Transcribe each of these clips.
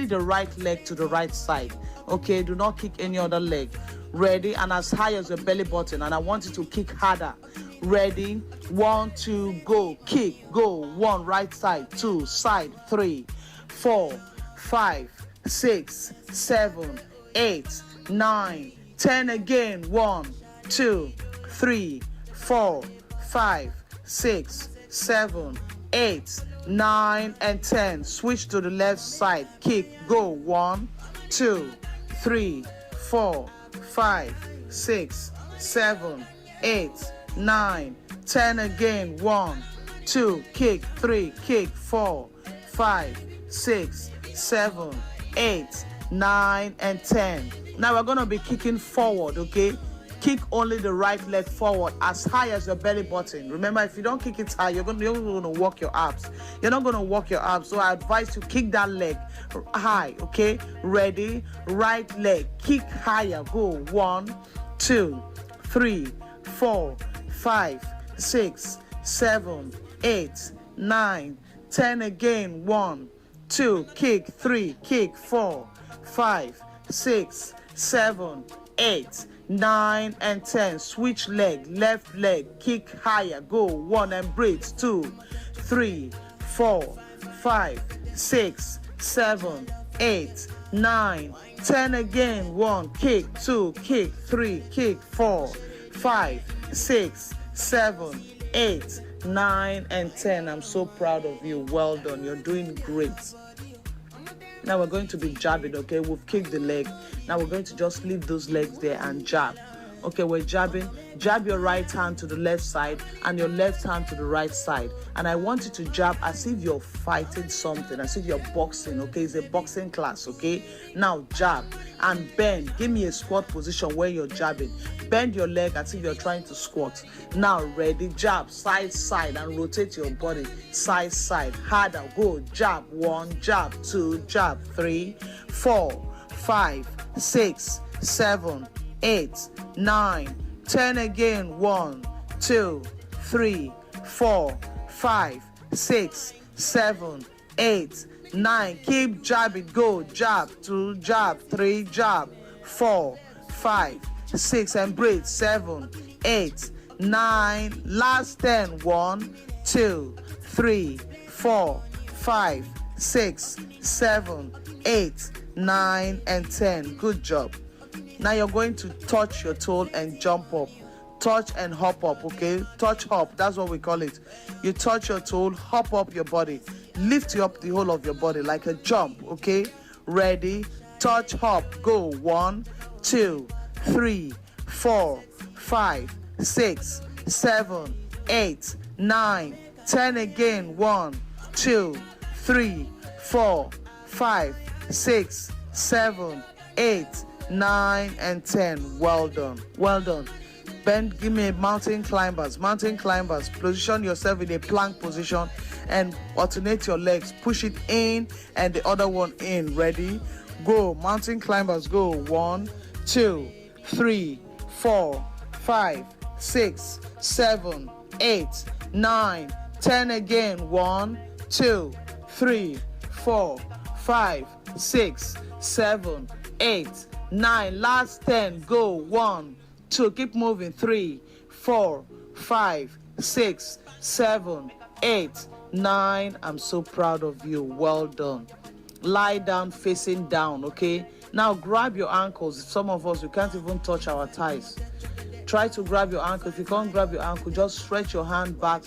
the right leg to the right side. Okay, do not kick any other leg. Ready? And as high as your belly button. And I want you to kick harder. Ready? 1, 2, go. Kick. Go. 1, right side. 2, side. 3, 4, 5, 6, 7, 8, 9, 10 again. 1, 2, 3, 4, 5, 6, 7, 8, 9, and 10. Switch to the left side. Kick. Go. 1, 2, 3, 4, 5, 6, 7, 8, 9, 10 again. 1, 2, kick. 3, kick. 4, 5, 6, 7, 8, 9, and 10. Now we're going to be kicking forward, okay? Kick only the right leg forward as high as your belly button. Remember, if you don't kick it high, you're going to work your abs. You're not going to work your abs. So I advise you kick that leg high, okay? Ready? Right leg. Kick higher. Go. 1, 2, 3, 4, 5, 6, 7, 8, 9, 10 again. 1, 2, kick. 3, kick. 4, 5, 6, 7, 8, 9, and 10. Switch leg. Left leg. Kick higher. Go. 1 and breathe. 2, 3, 4, 5, 6, 7, 8, 9, 10 again. 1, kick. 2, kick. 3, kick. 4, 5, 6, 7, 8, 9, and 10. I'm so proud of you. Well done. You're doing great. Now we're going to be jabbing, okay? We've kicked the leg. Now we're going to just leave those legs there and jab. Okay, we're jabbing. Jab your right hand to the left side and your left hand to the right side. And I want you to jab as if you're fighting something, as if you're boxing, okay? It's a boxing class, okay? Now jab and bend. Give me a squat position where you're jabbing. Bend your leg as if you're trying to squat. Now ready, jab, side, side, and rotate your body. Side, side, harder, go, jab, 1, jab, 2, jab, 3, 4, 5, 6, 7, 8, 9, 10 again. 1, 2, 3, 4, 5, 6, 7, 8, 9. Keep jabbing. Go. Jab. 2, jab. 3, jab. 4, 5, 6, and breathe. 7, 8, 9. Last 10. 1, 2, 3, 4, 5, 6, 7, 8, 9, and 10. Good job. Now you're going to touch your toe and jump up. Touch and hop up, okay? Touch, hop, that's what we call it. You touch your toe, hop up your body. Lift you up the whole of your body like a jump, okay? Ready? Touch, hop, go. 1, 2, 3, 4, 5, 6, 7, 8, 9, 10 again. 1, 2, 3, 4, 5, 6, 7, 8, 9, and 10. Well done. Well done. Bend. Give me mountain climbers. Mountain climbers. Position yourself in a plank position and alternate your legs. Push it in and the other one in. Ready? Go. Mountain climbers. Go. 1, 2, 3, 4, 5, 6, 7, 8, 9, 10 again. 1, 2, 3, 4, 5, 6, 7, 8, 9. Last 10. Go. 1, 2. Keep moving. 3, 4, 5, 6, 7, 8, 9. I'm so proud of you. Well done. Lie down facing down, okay? Now grab your ankles. Some of us, we can't even touch our thighs. Try to grab your ankle. If you can't grab your ankle, just stretch your hand back,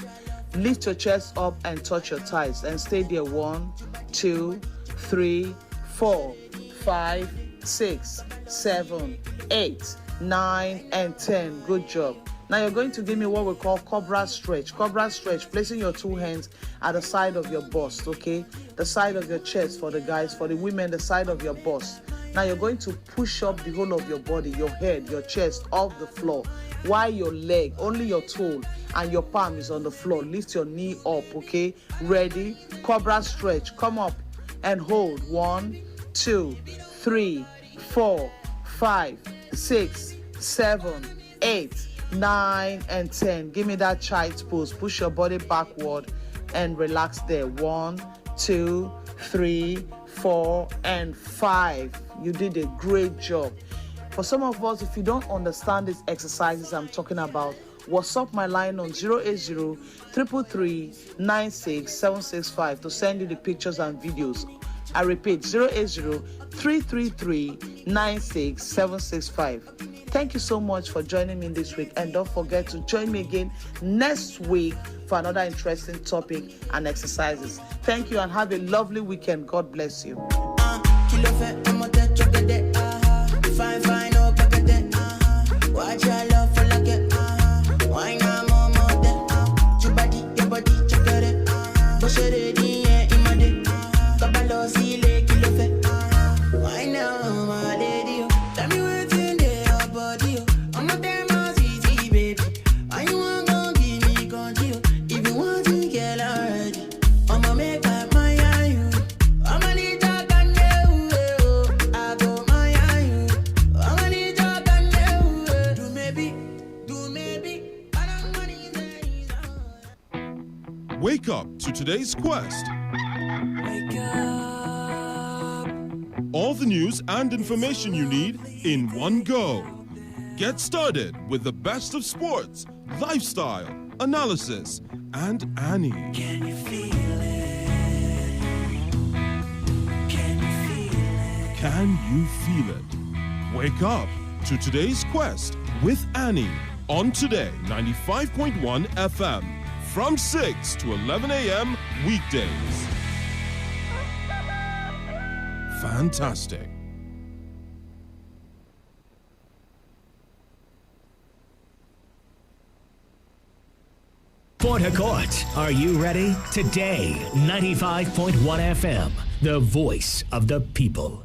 lift your chest up and touch your thighs and stay there. 1, 2, 3, 4, 5, 6, 7, 8, 9, and 10. Good job. Now you're going to give me what we call cobra stretch. Cobra stretch, placing your 2 hands at the side of your bust, okay? The side of your chest for the guys, for the women, the side of your bust. Now you're going to push up the whole of your body, your head, your chest off the floor, while your leg, only your toe and your palm is on the floor. Lift your knee up, okay? Ready? Cobra stretch. Come up and hold. 1, 2, 3, 4, 5, 6, 7, 8, 9, and 10. Give me that child's pose. Push your body backward and relax there. 1, 2, 3, 4, and 5. You did a great job. For some of us, if you don't understand these exercises I'm talking about, WhatsApp my line on 080-333-96765 to send you the pictures and videos. I repeat, 080-333-96765. Thank you so much for joining me this week, and don't forget to join me again next week for another interesting topic and exercises. Thank you and have a lovely weekend. God bless you. Watch your love for like it. Why not more your body, check it. Push it in my day. Kabalo see le kilo fe. Why now, my lady? Tell me what's in your body. I'm a damn easy, baby. Why you want to give me control? If you want to get already, I'ma make up my you. I'ma need to can do. I go my you. I'ma need to can do. Do maybe. I don't want to. Wake up to today's quest. Wake up. All the news and information you need in one go. Get started with the best of sports, lifestyle, analysis, and Annie. Can you feel it? Can you feel it? Can you feel it? Wake up to today's quest with Annie on Today 95.1 FM from 6 to 11 a.m. weekdays. Fantastic. Port Harcourt, are you ready? Today, 95.1 FM, the voice of the people.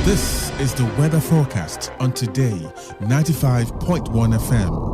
This is the weather forecast on Today 95.1 FM.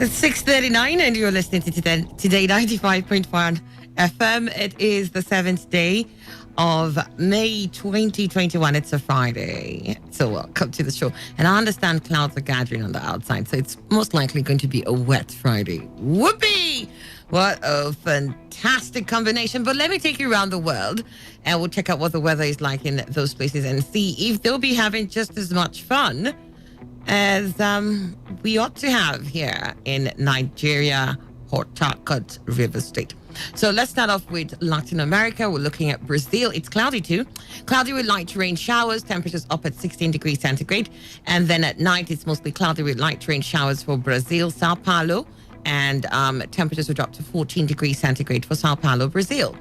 It's 6:39 and you're listening to Today 95.1 FM. It is the 7th day of May 2021. It's a Friday. So welcome to the show. And I understand clouds are gathering on the outside, so it's most likely going to be a wet Friday. Whoopee! What a fantastic combination. But let me take you around the world and we'll check out what the weather is like in those places and see if they'll be having just as much fun as we ought to have here in Nigeria, Port Harcourt, River State. So let's start off with Latin America. We're looking at Brazil. It's cloudy too. Cloudy with light rain showers. Temperatures up at 16 degrees centigrade. And then at night, it's mostly cloudy with light rain showers for Brazil, Sao Paulo. And temperatures will drop to 14 degrees centigrade for Sao Paulo, Brazil.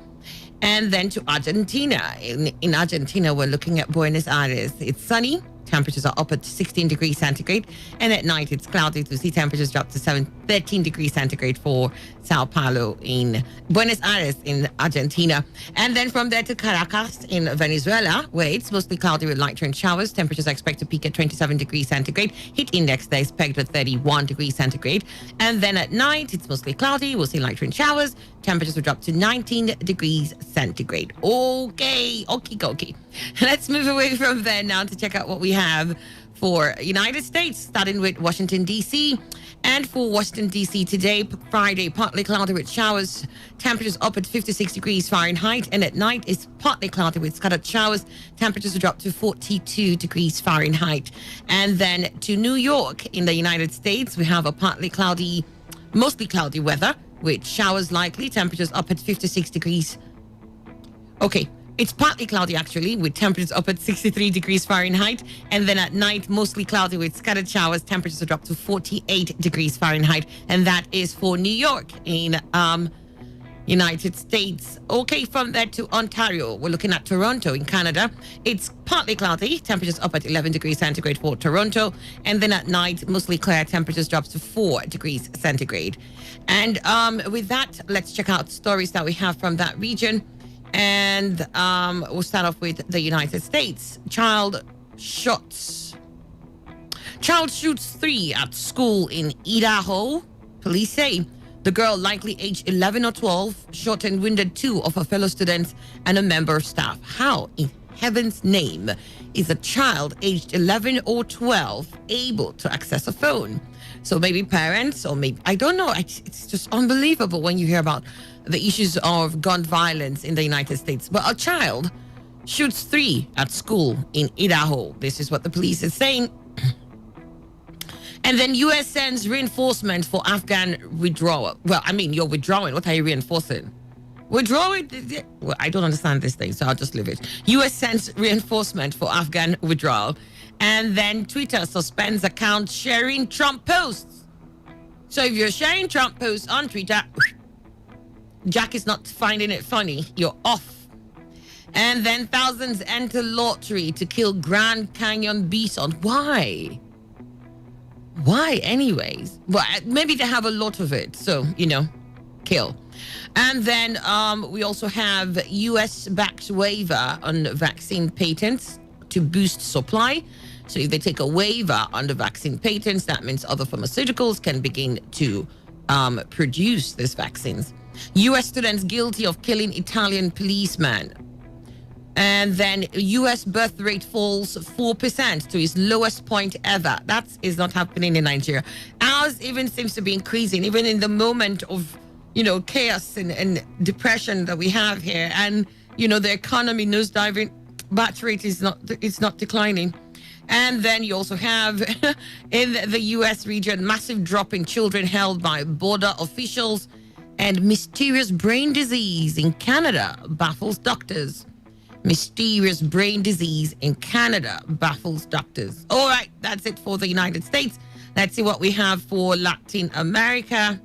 And then to Argentina. In Argentina, we're looking at Buenos Aires. It's sunny. Temperatures are up at 16 degrees centigrade. And at night, it's cloudy to see temperatures drop to 13 degrees centigrade for Sao Paulo in Buenos Aires in Argentina. And then from there to Caracas in Venezuela, where it's mostly cloudy with light rain showers. Temperatures are expected to peak at 27 degrees centigrade. Heat index there is pegged at 31 degrees centigrade. And then at night, it's mostly cloudy. We'll see light rain showers. Temperatures will drop to 19 degrees centigrade. Okay, okie dokie. Let's move away from there now to check out what we have for United States, starting with Washington, D.C. And for Washington, D.C. today, Friday, partly cloudy with showers. Temperatures up at 56 degrees Fahrenheit. And at night, it's partly cloudy with scattered showers. Temperatures will drop to 42 degrees Fahrenheit. And then to New York in the United States, we have a partly cloudy, mostly cloudy weather with showers likely. Temperatures up at 56 degrees. Okay. It's partly cloudy, actually, with temperatures up at 63 degrees Fahrenheit. And then at night, mostly cloudy with scattered showers. Temperatures will drop to 48 degrees Fahrenheit. And that is for New York in United States. Okay, from there to Ontario, we're looking at Toronto in Canada. It's partly cloudy. Temperatures up at 11 degrees centigrade for Toronto. And then at night, mostly clear. Temperatures drops to 4 degrees centigrade. And with that, let's check out stories that we have from that region. And we'll start off with the United States. Child shoots 3 at school in Idaho. Police say the girl, likely aged 11 or 12, shot and wounded 2 of her fellow students and a member of staff. How in heaven's name is a child aged 11 or 12 able to access a phone? So maybe parents, or maybe, I don't know. It's just unbelievable when you hear about the issues of gun violence in the United States. But a child shoots 3 at school in Idaho. This is what the police is saying. And then U.S. sends reinforcement for Afghan withdrawal. Well, I mean, you're withdrawing. What are you reinforcing? Withdrawing? Well, I don't understand this thing, so I'll just leave it. U.S. sends reinforcement for Afghan withdrawal. And then Twitter suspends account sharing Trump posts. So if you're sharing Trump posts on Twitter, Jack is not finding it funny, you're off. And then thousands enter lottery to kill Grand Canyon bison. Why? Why anyways? Well, maybe they have a lot of it, so, kill. And then we also have U.S. backs waiver on vaccine patents to boost supply. So if they take a waiver on the vaccine patents, that means other pharmaceuticals can begin to produce these vaccines. U.S. students guilty of killing Italian policeman. And then U.S. birth rate falls 4% to its lowest point ever. That is not happening in Nigeria. Ours even seems to be increasing, even in the moment of, chaos and depression that we have here. And, the economy nosediving, birth rate is not declining. And then you also have in the U.S. region, massive drop in children held by border officials, and mysterious brain disease in Canada baffles doctors. Mysterious brain disease in Canada baffles doctors. All right, that's it for the United States. Let's see what we have for Latin America.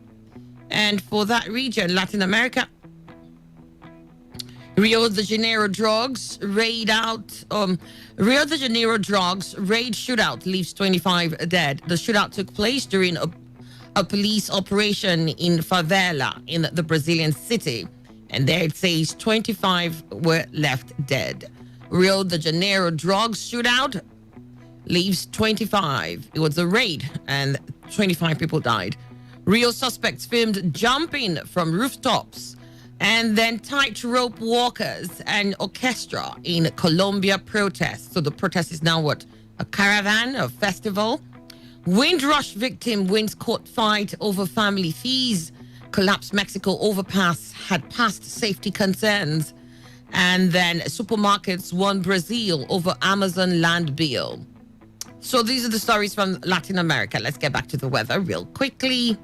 And for that region, Latin America, Rio de Janeiro drugs raid shootout leaves 25 dead. The shootout took place during a police operation in favela in the Brazilian city. And there it says 25 were left dead. Rio de Janeiro drugs shootout leaves 25. It was a raid and 25 people died. Rio suspects filmed jumping from rooftops. And then tightrope walkers and orchestra in Colombia protest. So the protest is now what? A caravan, a festival. Windrush victim wins court fight over family fees. Collapsed Mexico overpass had past safety concerns. And then supermarkets won Brazil over Amazon land bill. So these are the stories from Latin America. Let's get back to the weather real quickly.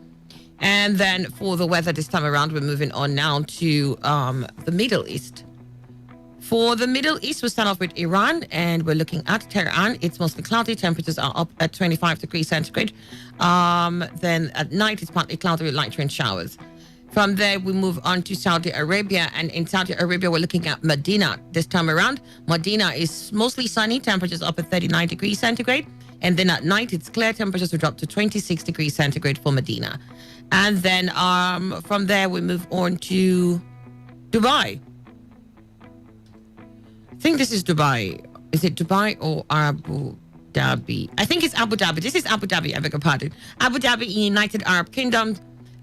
And then for the weather this time around, we're moving on now to the Middle East. For the Middle East, we'll start off with Iran, and we're looking at Tehran. It's mostly cloudy. Temperatures are up at 25 degrees centigrade. Then at night, it's partly cloudy with light rain showers. From there, we move on to Saudi Arabia. And in Saudi Arabia, we're looking at Medina this time around. Medina is mostly sunny. Temperatures up at 39 degrees centigrade. And then at night, it's clear. Temperatures will drop to 26 degrees centigrade for Medina. And then from there, we move on to Dubai. I think this is Dubai. Is it Dubai or Abu Dhabi? I think it's Abu Dhabi. This is Abu Dhabi, I beg your pardon. Abu Dhabi, United Arab Kingdom,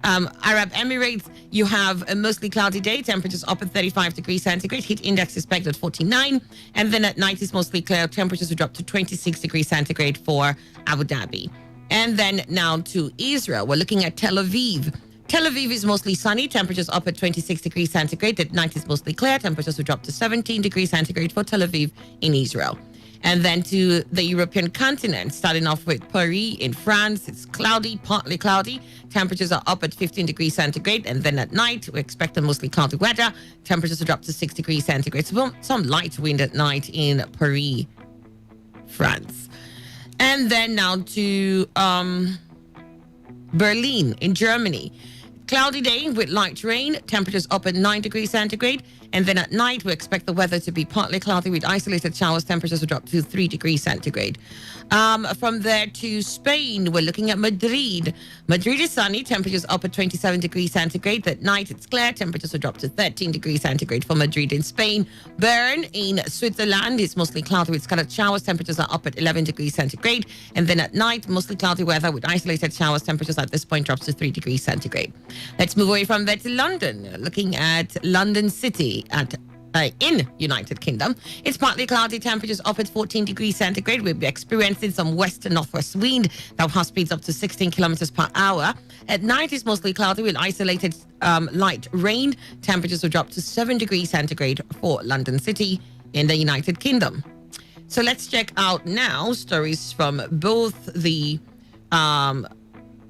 Arab Emirates. You have a mostly cloudy day. Temperatures up at 35 degrees centigrade. Heat index expected 49. And then at night, it's mostly clear. Temperatures will drop to 26 degrees centigrade for Abu Dhabi. And then now to Israel. We're looking at Tel Aviv. Tel Aviv is mostly sunny. Temperatures up at 26 degrees centigrade. At night is mostly clear. Temperatures will drop to 17 degrees centigrade for Tel Aviv in Israel. And then to the European continent, starting off with Paris in France. It's cloudy, partly cloudy. Temperatures are up at 15 degrees centigrade. And then at night, we expect a mostly cloudy weather. Temperatures will drop to 6 degrees centigrade. So some light wind at night in Paris, France. And then now to Berlin in Germany. Cloudy day with light rain. Temperatures up at 9 degrees centigrade. And then at night, we expect the weather to be partly cloudy with isolated showers. Temperatures will drop to 3 degrees centigrade. From there to Spain, we're looking at Madrid. Madrid is sunny. Temperatures up at 27 degrees centigrade. At night, it's clear. Temperatures will drop to 13 degrees centigrade for Madrid in Spain. Bern in Switzerland is mostly cloudy with scattered showers. Temperatures are up at 11 degrees centigrade. And then at night, mostly cloudy weather with isolated showers. Temperatures at this point drops to 3 degrees centigrade. Let's move away from there to London. Looking at London City in United Kingdom. It's partly cloudy. Temperatures up at 14 degrees centigrade. We'll be experiencing some west and northwest wind that will have speeds up to 16 kilometers per hour. At night, it's mostly cloudy with isolated light rain. Temperatures will drop to 7 degrees centigrade for London City in the United Kingdom. So let's check out now stories from both the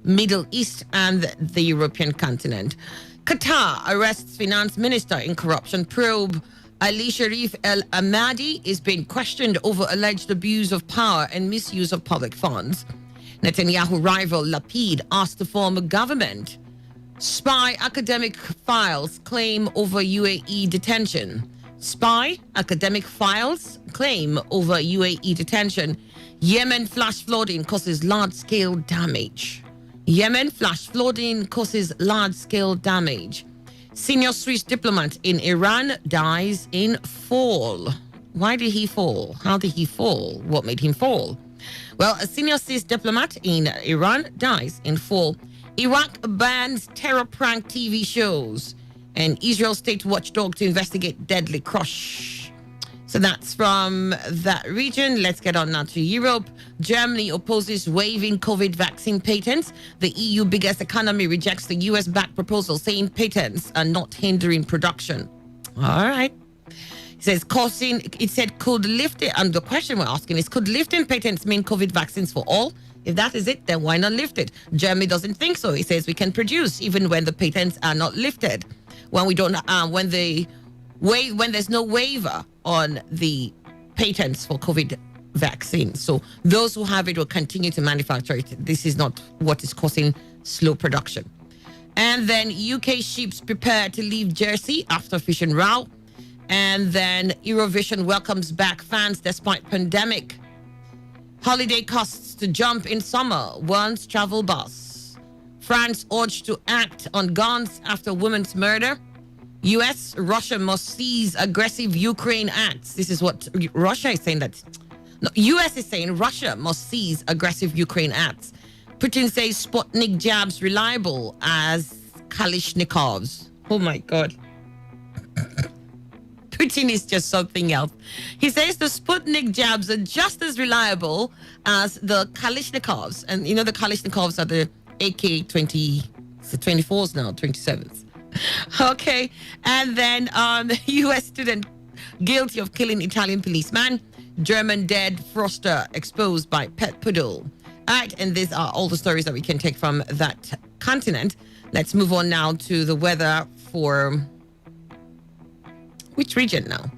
Middle East and the European continent. Qatar arrests finance minister in corruption probe. Ali Sharif El Ahmadi is being questioned over alleged abuse of power and misuse of public funds. Netanyahu rival Lapid asked to form a government. Spy academic files claim over UAE detention. Spy academic files claim over UAE detention. Yemen flash flooding causes large-scale damage. Yemen flash flooding causes large-scale damage. Senior Swiss diplomat in Iran dies in fall. Why did he fall? How did he fall? What made him fall? Well, a senior Swiss diplomat in Iran dies in fall. Iraq bans terror prank TV shows. And Israel state watchdog to investigate deadly crush. So that's from that region. Let's get on now to Europe. Germany opposes waiving COVID vaccine patents. The EU biggest economy rejects the US-backed proposal, saying patents are not hindering production. All right. It says could lifting, and the question we're asking is, could lifting patents mean COVID vaccines for all? If that is it, then why not lift it? Germany doesn't think so. It says we can produce even when the patents are not lifted. When we don't, when there's no waiver on the patents for COVID vaccine. So those who have it will continue to manufacture it. This is not what is causing slow production. And then UK ships prepare to leave Jersey after fishing row. And then Eurovision welcomes back fans despite pandemic. Holiday costs to jump in summer, warns travel bus. France urged to act on guns after women's murder. US, Russia must cease aggressive Ukraine acts. This is what Russia is saying that. No, US is saying Russia must cease aggressive Ukraine acts. Putin says Sputnik jabs reliable as Kalashnikovs. Oh my God. Putin is just something else. He says the Sputnik jabs are just as reliable as the Kalashnikovs. And you know the Kalashnikovs are the AK-20, the 24s now, 27s. Okay, and then U.S. student guilty of killing Italian policeman. German dead froster exposed by pet poodle. All right, and these are all the stories that we can take from that continent. Let's move on now to the weather for which region now?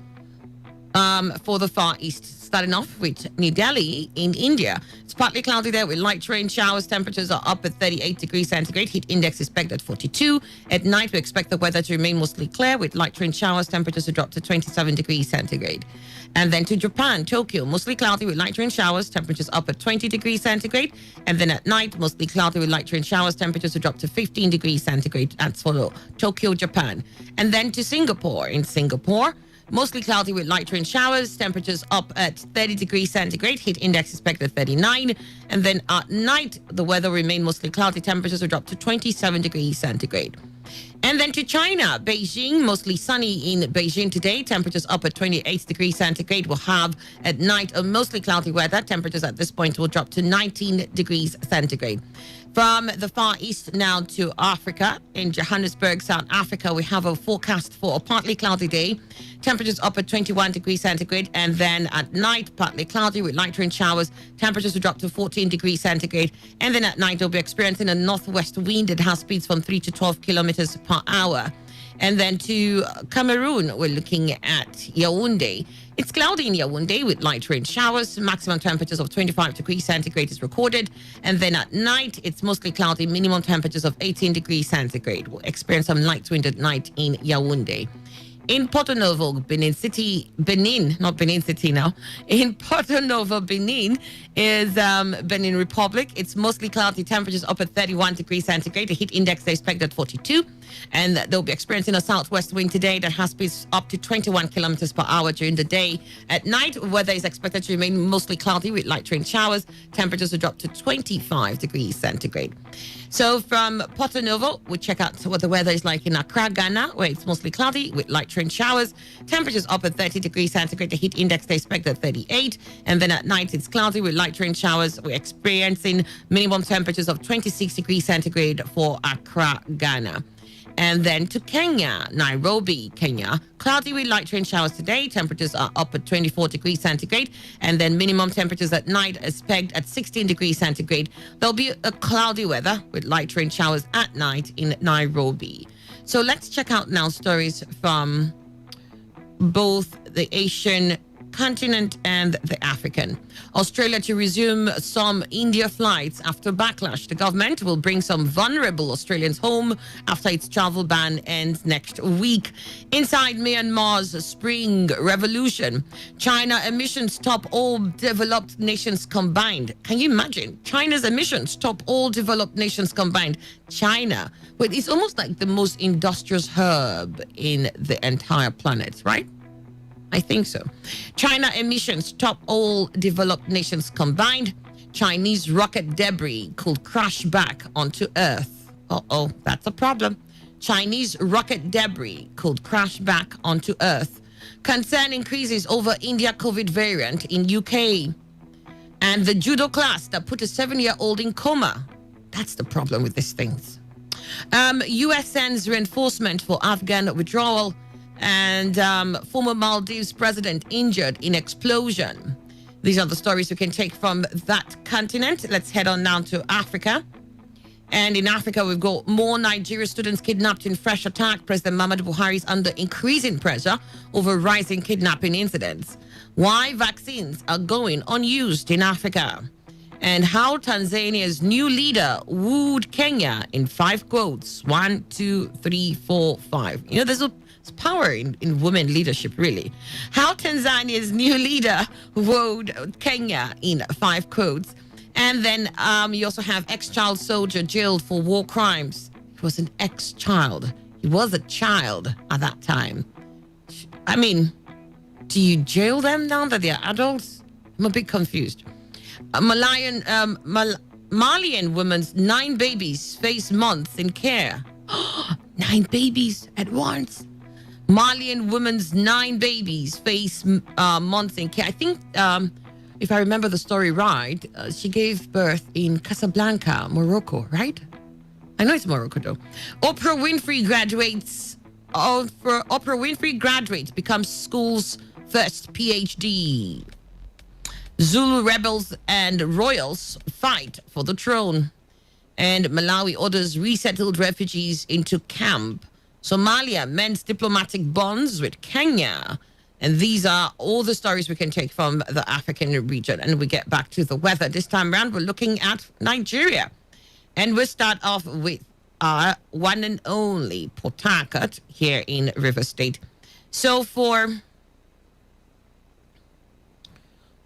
For the Far East. Starting off with New Delhi in India. It's partly cloudy there with light rain showers. Temperatures are up at 38 degrees centigrade. Heat index is pegged at 42. At night, we expect the weather to remain mostly clear with light rain showers. Temperatures will drop to 27 degrees centigrade. And then to Japan, Tokyo, mostly cloudy with light rain showers. Temperatures up at 20 degrees centigrade. And then at night, mostly cloudy with light rain showers. Temperatures will drop to 15 degrees centigrade. That's for Tokyo, Japan. And then to Singapore. In Singapore, mostly cloudy with light rain showers. Temperatures up at 30 degrees centigrade. Heat index expected 39. And then at night, the weather remain mostly cloudy. Temperatures will drop to 27 degrees centigrade. And then to China, Beijing, mostly sunny in Beijing today. Temperatures up at 28 degrees centigrade. We'll have at night a mostly cloudy weather. Temperatures at this point will drop to 19 degrees centigrade. From the Far East now to Africa. In Johannesburg, South Africa, we have a forecast for a partly cloudy day. Temperatures up at 21 degrees centigrade. And then at night, partly cloudy with light rain showers. Temperatures will drop to 14 degrees centigrade. And then at night, we'll be experiencing a northwest wind that has speeds from 3 to 12 kilometers per hour. And then to Cameroon, we're looking at Yaoundé. It's cloudy in Yaoundé with light rain showers. Maximum temperatures of 25 degrees centigrade is recorded. And then at night, it's mostly cloudy. Minimum temperatures of 18 degrees centigrade. We'll experience some light wind at night in Yaoundé. In Porto Novo, not Benin City now. In Porto Novo, Benin is Benin Republic. It's mostly cloudy. Temperatures up at 31 degrees centigrade. The heat index they expect at 42. And they'll be experiencing a southwest wind today that has speeds up to 21 kilometers per hour during the day. At night, weather is expected to remain mostly cloudy with light rain showers. Temperatures will drop to 25 degrees centigrade. So from Porto Novo, we check out what the weather is like in Accra, Ghana, where it's mostly cloudy with light rain showers. Temperatures up at 30 degrees centigrade. The heat index they expect at 38. And then at night, it's cloudy with light rain showers. We're experiencing minimum temperatures of 26 degrees centigrade for Accra, Ghana. And then to Kenya, Nairobi, Kenya. Cloudy with light rain showers today. Temperatures are up at 24 degrees centigrade. And then minimum temperatures at night is pegged at 16 degrees centigrade. There'll be a cloudy weather with light rain showers at night in Nairobi. So let's check out now stories from both the Asian continent and the African. Australia to resume some India flights after backlash. The government will bring some vulnerable Australians home after its travel ban ends next week. Inside Myanmar's spring revolution, China emissions top all developed nations combined. Can you imagine? China's emissions top all developed nations combined. China, but it's almost like the most industrious hub in the entire planet, right? I think so. China emissions top all developed nations combined. Chinese rocket debris could crash back onto Earth. Uh-oh, that's a problem. Chinese rocket debris could crash back onto Earth. Concern increases over India COVID variant in UK. And the judo class that put a 7-year-old in coma. That's the problem with these things. US sends reinforcement for Afghan withdrawal. And former Maldives president injured in explosion. These are the stories we can take from that continent. Let's head on now to Africa. And in Africa, we've got more Nigerian students kidnapped in fresh attack. President Muhammadu Buhari is under increasing pressure over rising kidnapping incidents. Why vaccines are going unused in Africa. And how Tanzania's new leader wooed Kenya in 5 quotes. 1, 2, 3, 4, 5. You know, there's power in women leadership, really. How Tanzania's new leader wooed Kenya in 5 quotes. And then you also have ex-child soldier jailed for war crimes. He was an ex-child. He was a child at that time. I mean, do you jail them now that they're adults? I'm a bit confused. A Malian woman's 9 babies face months in care. 9 babies at once. Malian woman's 9 babies face months in care. I think, if I remember the story right, she gave birth in Casablanca, Morocco, right? I know it's Morocco, though. Oprah Winfrey graduates, becomes school's first PhD. Zulu rebels and royals fight for the throne. And Malawi orders resettled refugees into camp. Somalia mends diplomatic bonds with Kenya. And these are all the stories we can take from the African region. And we get back to the weather. This time around, we're looking at Nigeria. And we'll start off with our one and only Port Harcourt here in River State. So for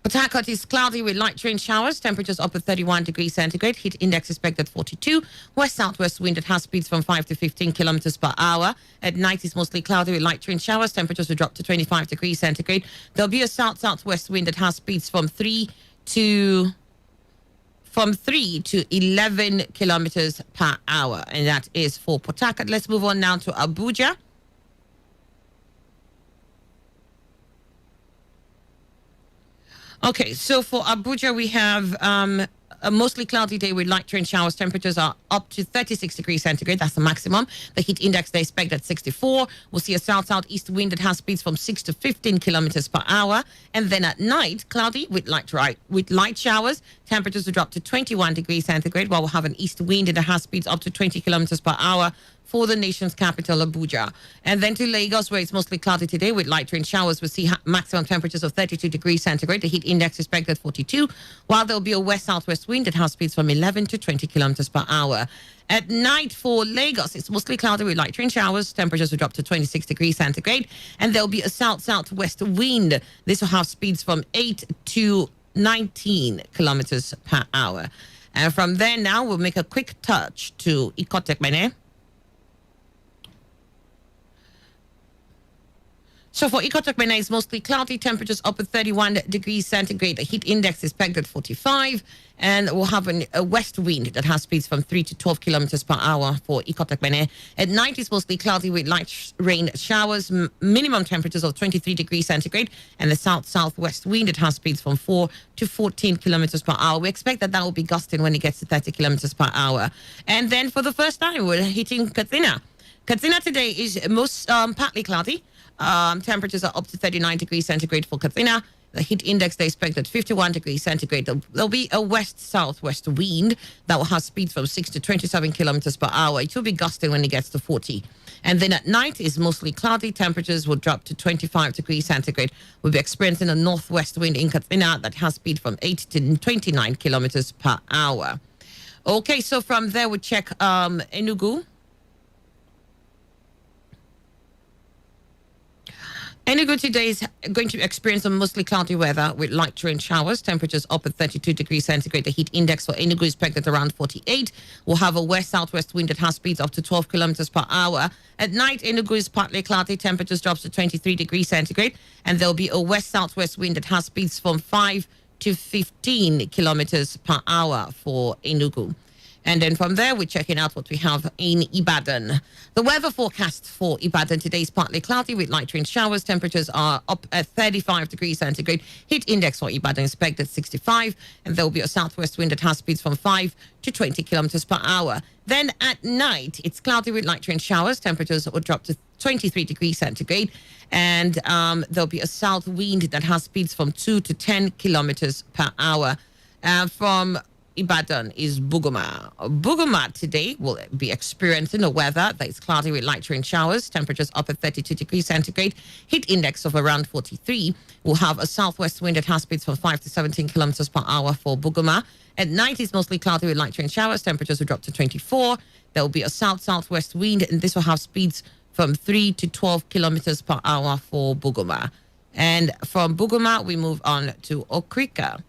Port Harcourt is cloudy with light rain showers. Temperatures up at 31 degrees centigrade. Heat index expected 42. West-southwest wind that has speeds from 5 to 15 kilometers per hour. At night, it's mostly cloudy with light rain showers. Temperatures will drop to 25 degrees centigrade. There'll be a south-southwest wind that has speeds from 3 to 11 kilometers per hour. And that is for Port Harcourt. Let's move on now to Abuja. Okay, so for Abuja, we have a mostly cloudy day with light rain showers. Temperatures are up to 36 degrees centigrade. That's the maximum. The heat index they expect at 64. We'll see a south-southeast wind that has speeds from 6 to 15 kilometers per hour. And then at night, cloudy with light showers. Temperatures will drop to 21 degrees centigrade, while we'll have an east wind that has speeds up to 20 kilometers per hour for the nation's capital, Abuja. And then to Lagos, where it's mostly cloudy today with light rain showers. We'll see maximum temperatures of 32 degrees centigrade. The heat index expected 42, while there'll be a west-southwest wind that has speeds from 11 to 20 kilometers per hour. At night for Lagos, it's mostly cloudy with light rain showers. Temperatures will drop to 26 degrees centigrade, and there'll be a south-southwest wind. This will have speeds from 8 to 19 kilometers per hour. And from there now, we'll make a quick touch to Ikotekmene. So for Ikotekmene, it's mostly cloudy. Temperatures up at 31 degrees centigrade. The heat index is pegged at 45. And we'll have a west wind that has speeds from 3 to 12 kilometers per hour for Ikotekmene. At night, it's mostly cloudy with light rain showers. Minimum temperatures of 23 degrees centigrade. And the south-southwest wind that has speeds from 4 to 14 kilometers per hour. We expect that will be gusting when it gets to 30 kilometers per hour. And then for the first time, we're hitting Katsina. Katsina today is most partly cloudy. Temperatures are up to 39 degrees centigrade for Katsina. The heat index they expect at 51 degrees centigrade. There'll be a west-southwest wind that will have speeds from 6 to 27 kilometers per hour. It will be gusting when it gets to 40. And then at night is mostly cloudy. Temperatures will drop to 25 degrees centigrade. We'll be experiencing a northwest wind in Katsina that has speed from 8 to 29 kilometers per hour. Okay, so from there we check Enugu. Enugu today is going to experience some mostly cloudy weather with light rain showers. Temperatures up at 32 degrees centigrade. The heat index for Enugu is pegged at around 48. We'll have a west-southwest wind that has speeds up to 12 kilometers per hour. At night, Enugu is partly cloudy. Temperatures drops to 23 degrees centigrade. And there'll be a west-southwest wind that has speeds from 5 to 15 kilometers per hour for Enugu. And then from there, we're checking out what we have in Ibadan. The weather forecast for Ibadan today is partly cloudy with light rain showers. Temperatures are up at 35 degrees centigrade. Heat index for Ibadan is pegged at 65. And there will be a southwest wind that has speeds from 5 to 20 kilometers per hour. Then at night, it's cloudy with light rain showers. Temperatures will drop to 23 degrees centigrade. And there'll be a south wind that has speeds from 2 to 10 kilometers per hour. From Ibadan is Buguma. Buguma today will be experiencing a weather that is cloudy with light rain showers. Temperatures up at 32 degrees centigrade. Heat index of around 43. We'll have a southwest wind that has speeds from 5 to 17 kilometers per hour for Buguma. At night, it's mostly cloudy with light rain showers. Temperatures will drop to 24. There will be a south-southwest wind, and this will have speeds from 3 to 12 kilometers per hour for Buguma. And from Buguma, we move on to Okrika.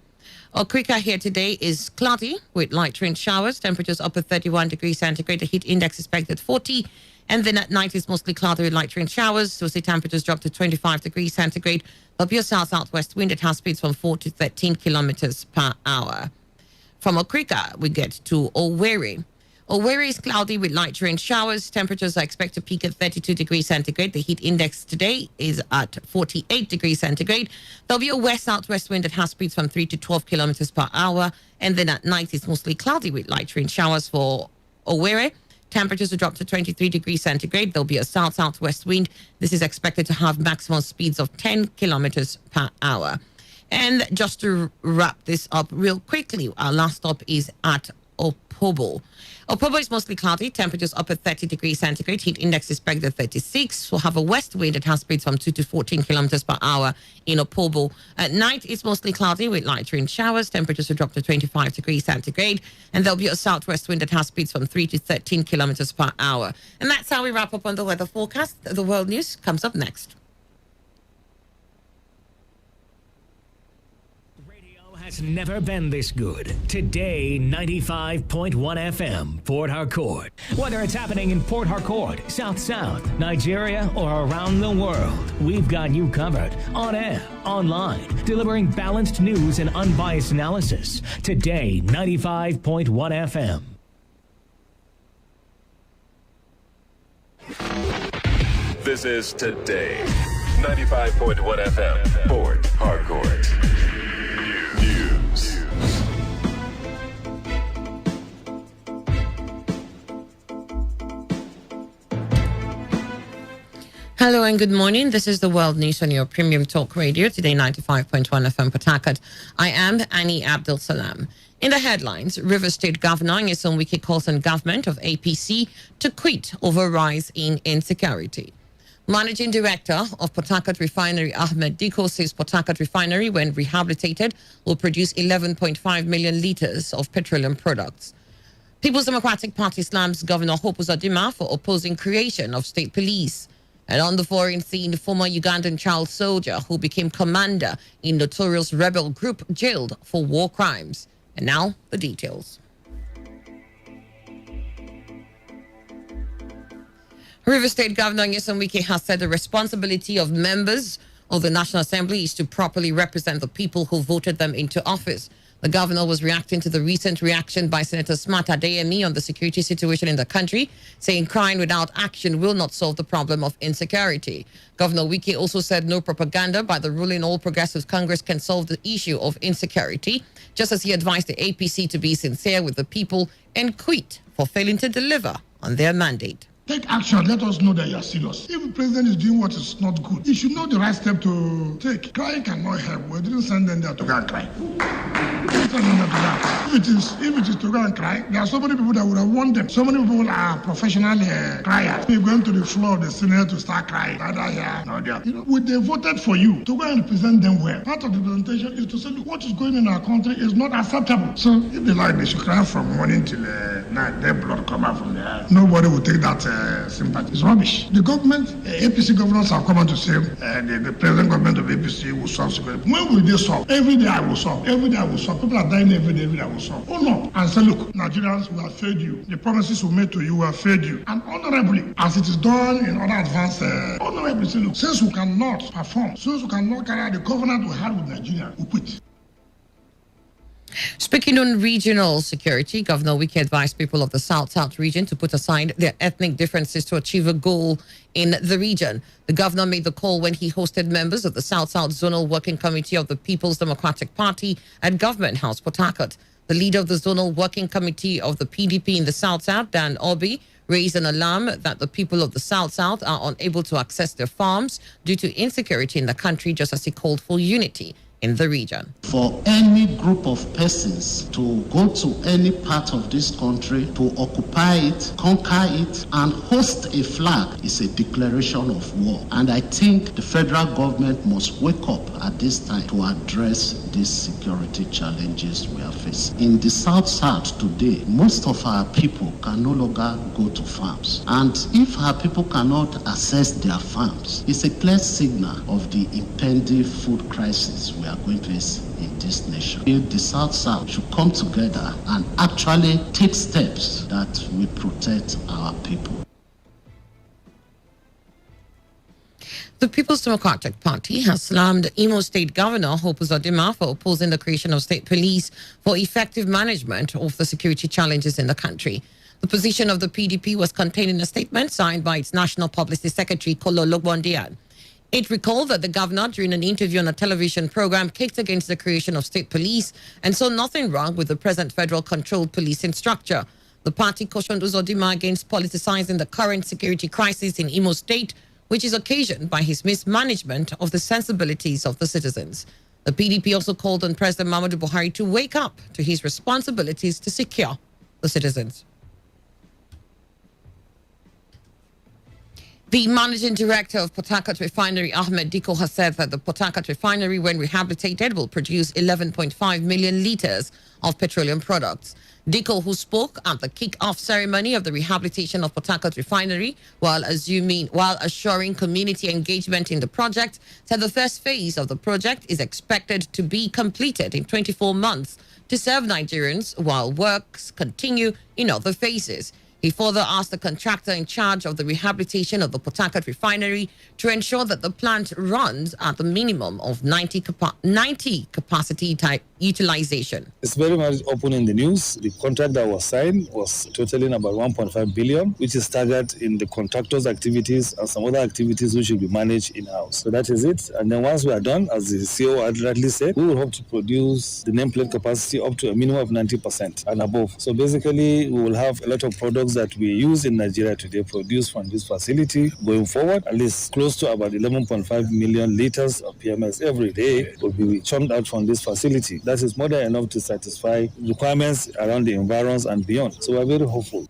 Okrika here today is cloudy with light rain showers. Temperatures up at 31 degrees centigrade. The heat index is pegged at 40. And then at night, it's mostly cloudy with light rain showers. So see temperatures drop to 25 degrees centigrade. There'll be a south-southwest wind that has speeds from 4 to 13 kilometers per hour. From Okrika, we get to Owerri. Owerri is cloudy with light rain showers. Temperatures are expected to peak at 32 degrees centigrade. The heat index today is at 48 degrees centigrade. There'll be a west-southwest wind that has speeds from 3 to 12 kilometers per hour. And then at night, it's mostly cloudy with light rain showers for Owerri. Temperatures will drop to 23 degrees centigrade. There'll be a south-southwest wind. This is expected to have maximum speeds of 10 kilometers per hour. And just to wrap this up real quickly, our last stop is at Opobo. Opobo is mostly cloudy. Temperatures up at 30 degrees centigrade. Heat index is pegged at 36. We'll have a west wind that has speeds from 2 to 14 kilometers per hour in Opobo. At night, it's mostly cloudy with light rain showers. Temperatures will drop to 25 degrees centigrade. And there'll be a southwest wind that has speeds from 3 to 13 kilometers per hour. And that's how we wrap up on the weather forecast. The world news comes up next. Has never been this good. Today, 95.1 FM, Port Harcourt. Whether it's happening in Port Harcourt, South South, Nigeria, or around the world, we've got you covered. On air, online, delivering balanced news and unbiased analysis. Today, 95.1 FM. This is Today, 95.1 FM, Port Harcourt. News. Hello and good morning. This is the World News on your premium talk radio, Today 95.1 FM Port Harcourt. I am Annie Abdul Salam. In the headlines, River State Governor Nyesom Wike calls on government of APC to quit over rise in insecurity. Managing Director of Port Harcourt Refinery Ahmed Diko says Port Harcourt Refinery, when rehabilitated, will produce 11.5 million litres of petroleum products. People's Democratic Party slams Governor Hope Uzodimma for opposing creation of state police. And on the foreign scene, former Ugandan child soldier who became commander in notorious rebel group jailed for war crimes. And now, the details. River State Governor Nyesom Wike has said the responsibility of members of the National Assembly is to properly represent the people who voted them into office. The governor was reacting to the recent reaction by Senator Smart Adeyemi on the security situation in the country, saying crying without action will not solve the problem of insecurity. Governor Wike also said no propaganda by the ruling All Progressives Congress can solve the issue of insecurity, just as he advised the APC to be sincere with the people and quit for failing to deliver on their mandate. Take action. Let us know that you are serious. If the president is doing what is not good, he should know the right step to take. Crying cannot help. We didn't send them there to go and cry. If it is to go and cry, there are so many people that would have won them. So many people are professional criers. You're going to the floor of the Senate to start crying. They voted for you to go and represent them well. Part of the presentation is to say, look, what is going on in our country is not acceptable. So if they like, they should cry from morning till night. Their blood come out from there. Nobody will take that sympathy. It's rubbish. The government, APC governors have come out to say the present government of APC will solve security. When will they solve? Every day I will solve. Every day I will solve. People are dying every day I will solve. Oh no. And say, look, Nigerians, we have failed you. The promises we made to you have failed you. And honorably, as it is done in other advanced, honorably say, look, since we cannot perform, since we cannot carry out the covenant we had with Nigeria, we quit. Speaking on regional security, Governor Wike advised people of the South-South region to put aside their ethnic differences to achieve a goal in the region. The governor made the call when he hosted members of the South-South Zonal Working Committee of the People's Democratic Party at Government House, Port Harcourt. The leader of the Zonal Working Committee of the PDP in the South-South, Dan Obi, raised an alarm that the people of the South-South are unable to access their farms due to insecurity in the country, just as he called for unity in the region. For any group of persons to go to any part of this country, to occupy it, conquer it, and host a flag is a declaration of war. And I think the federal government must wake up at this time to address these security challenges we are facing. In the South-South today, most of our people can no longer go to farms. And if our people cannot access their farms, it's a clear signal of the impending food crisis we are going to face in this nation. The South-South should come together and actually take steps that will protect our people. The People's Democratic Party has slammed Imo State Governor Hope Uzodimma for opposing the creation of state police for effective management of the security challenges in the country. The position of the PDP was contained in a statement signed by its National Publicity Secretary, Kolo Logbondian. It recalled that the governor, during an interview on a television program, kicked against the creation of state police and saw nothing wrong with the present federal-controlled policing structure. The party cautioned Uzodimma against politicizing the current security crisis in Imo State, which is occasioned by his mismanagement of the sensibilities of the citizens. The PDP also called on President Muhammadu Buhari to wake up to his responsibilities to secure the citizens. The managing director of Port Harcourt Refinery, Ahmed Diko, has said that the Port Harcourt Refinery, when rehabilitated, will produce 11.5 million litres of petroleum products. Diko, who spoke at the kick-off ceremony of the rehabilitation of Port Harcourt Refinery while assuring community engagement in the project, said the first phase of the project is expected to be completed in 24 months to serve Nigerians while works continue in other phases. He further asked the contractor in charge of the rehabilitation of the Port Harcourt Refinery to ensure that the plant runs at the minimum of 90 capacity utilization. It's very much open in the news. The contract that was signed was totaling about 1.5 billion, which is staggered in the contractor's activities and some other activities which should be managed in-house. So that is it. And then once we are done, as the CEO rightly said, we will hope to produce the nameplate capacity up to a minimum of 90% and above. So basically, we will have a lot of products that we use in Nigeria today produced from this facility going forward. At least close to about 11.5 million liters of PMS every day will be churned out from this facility. That is more than enough to satisfy requirements around the environs and beyond. So we are very hopeful.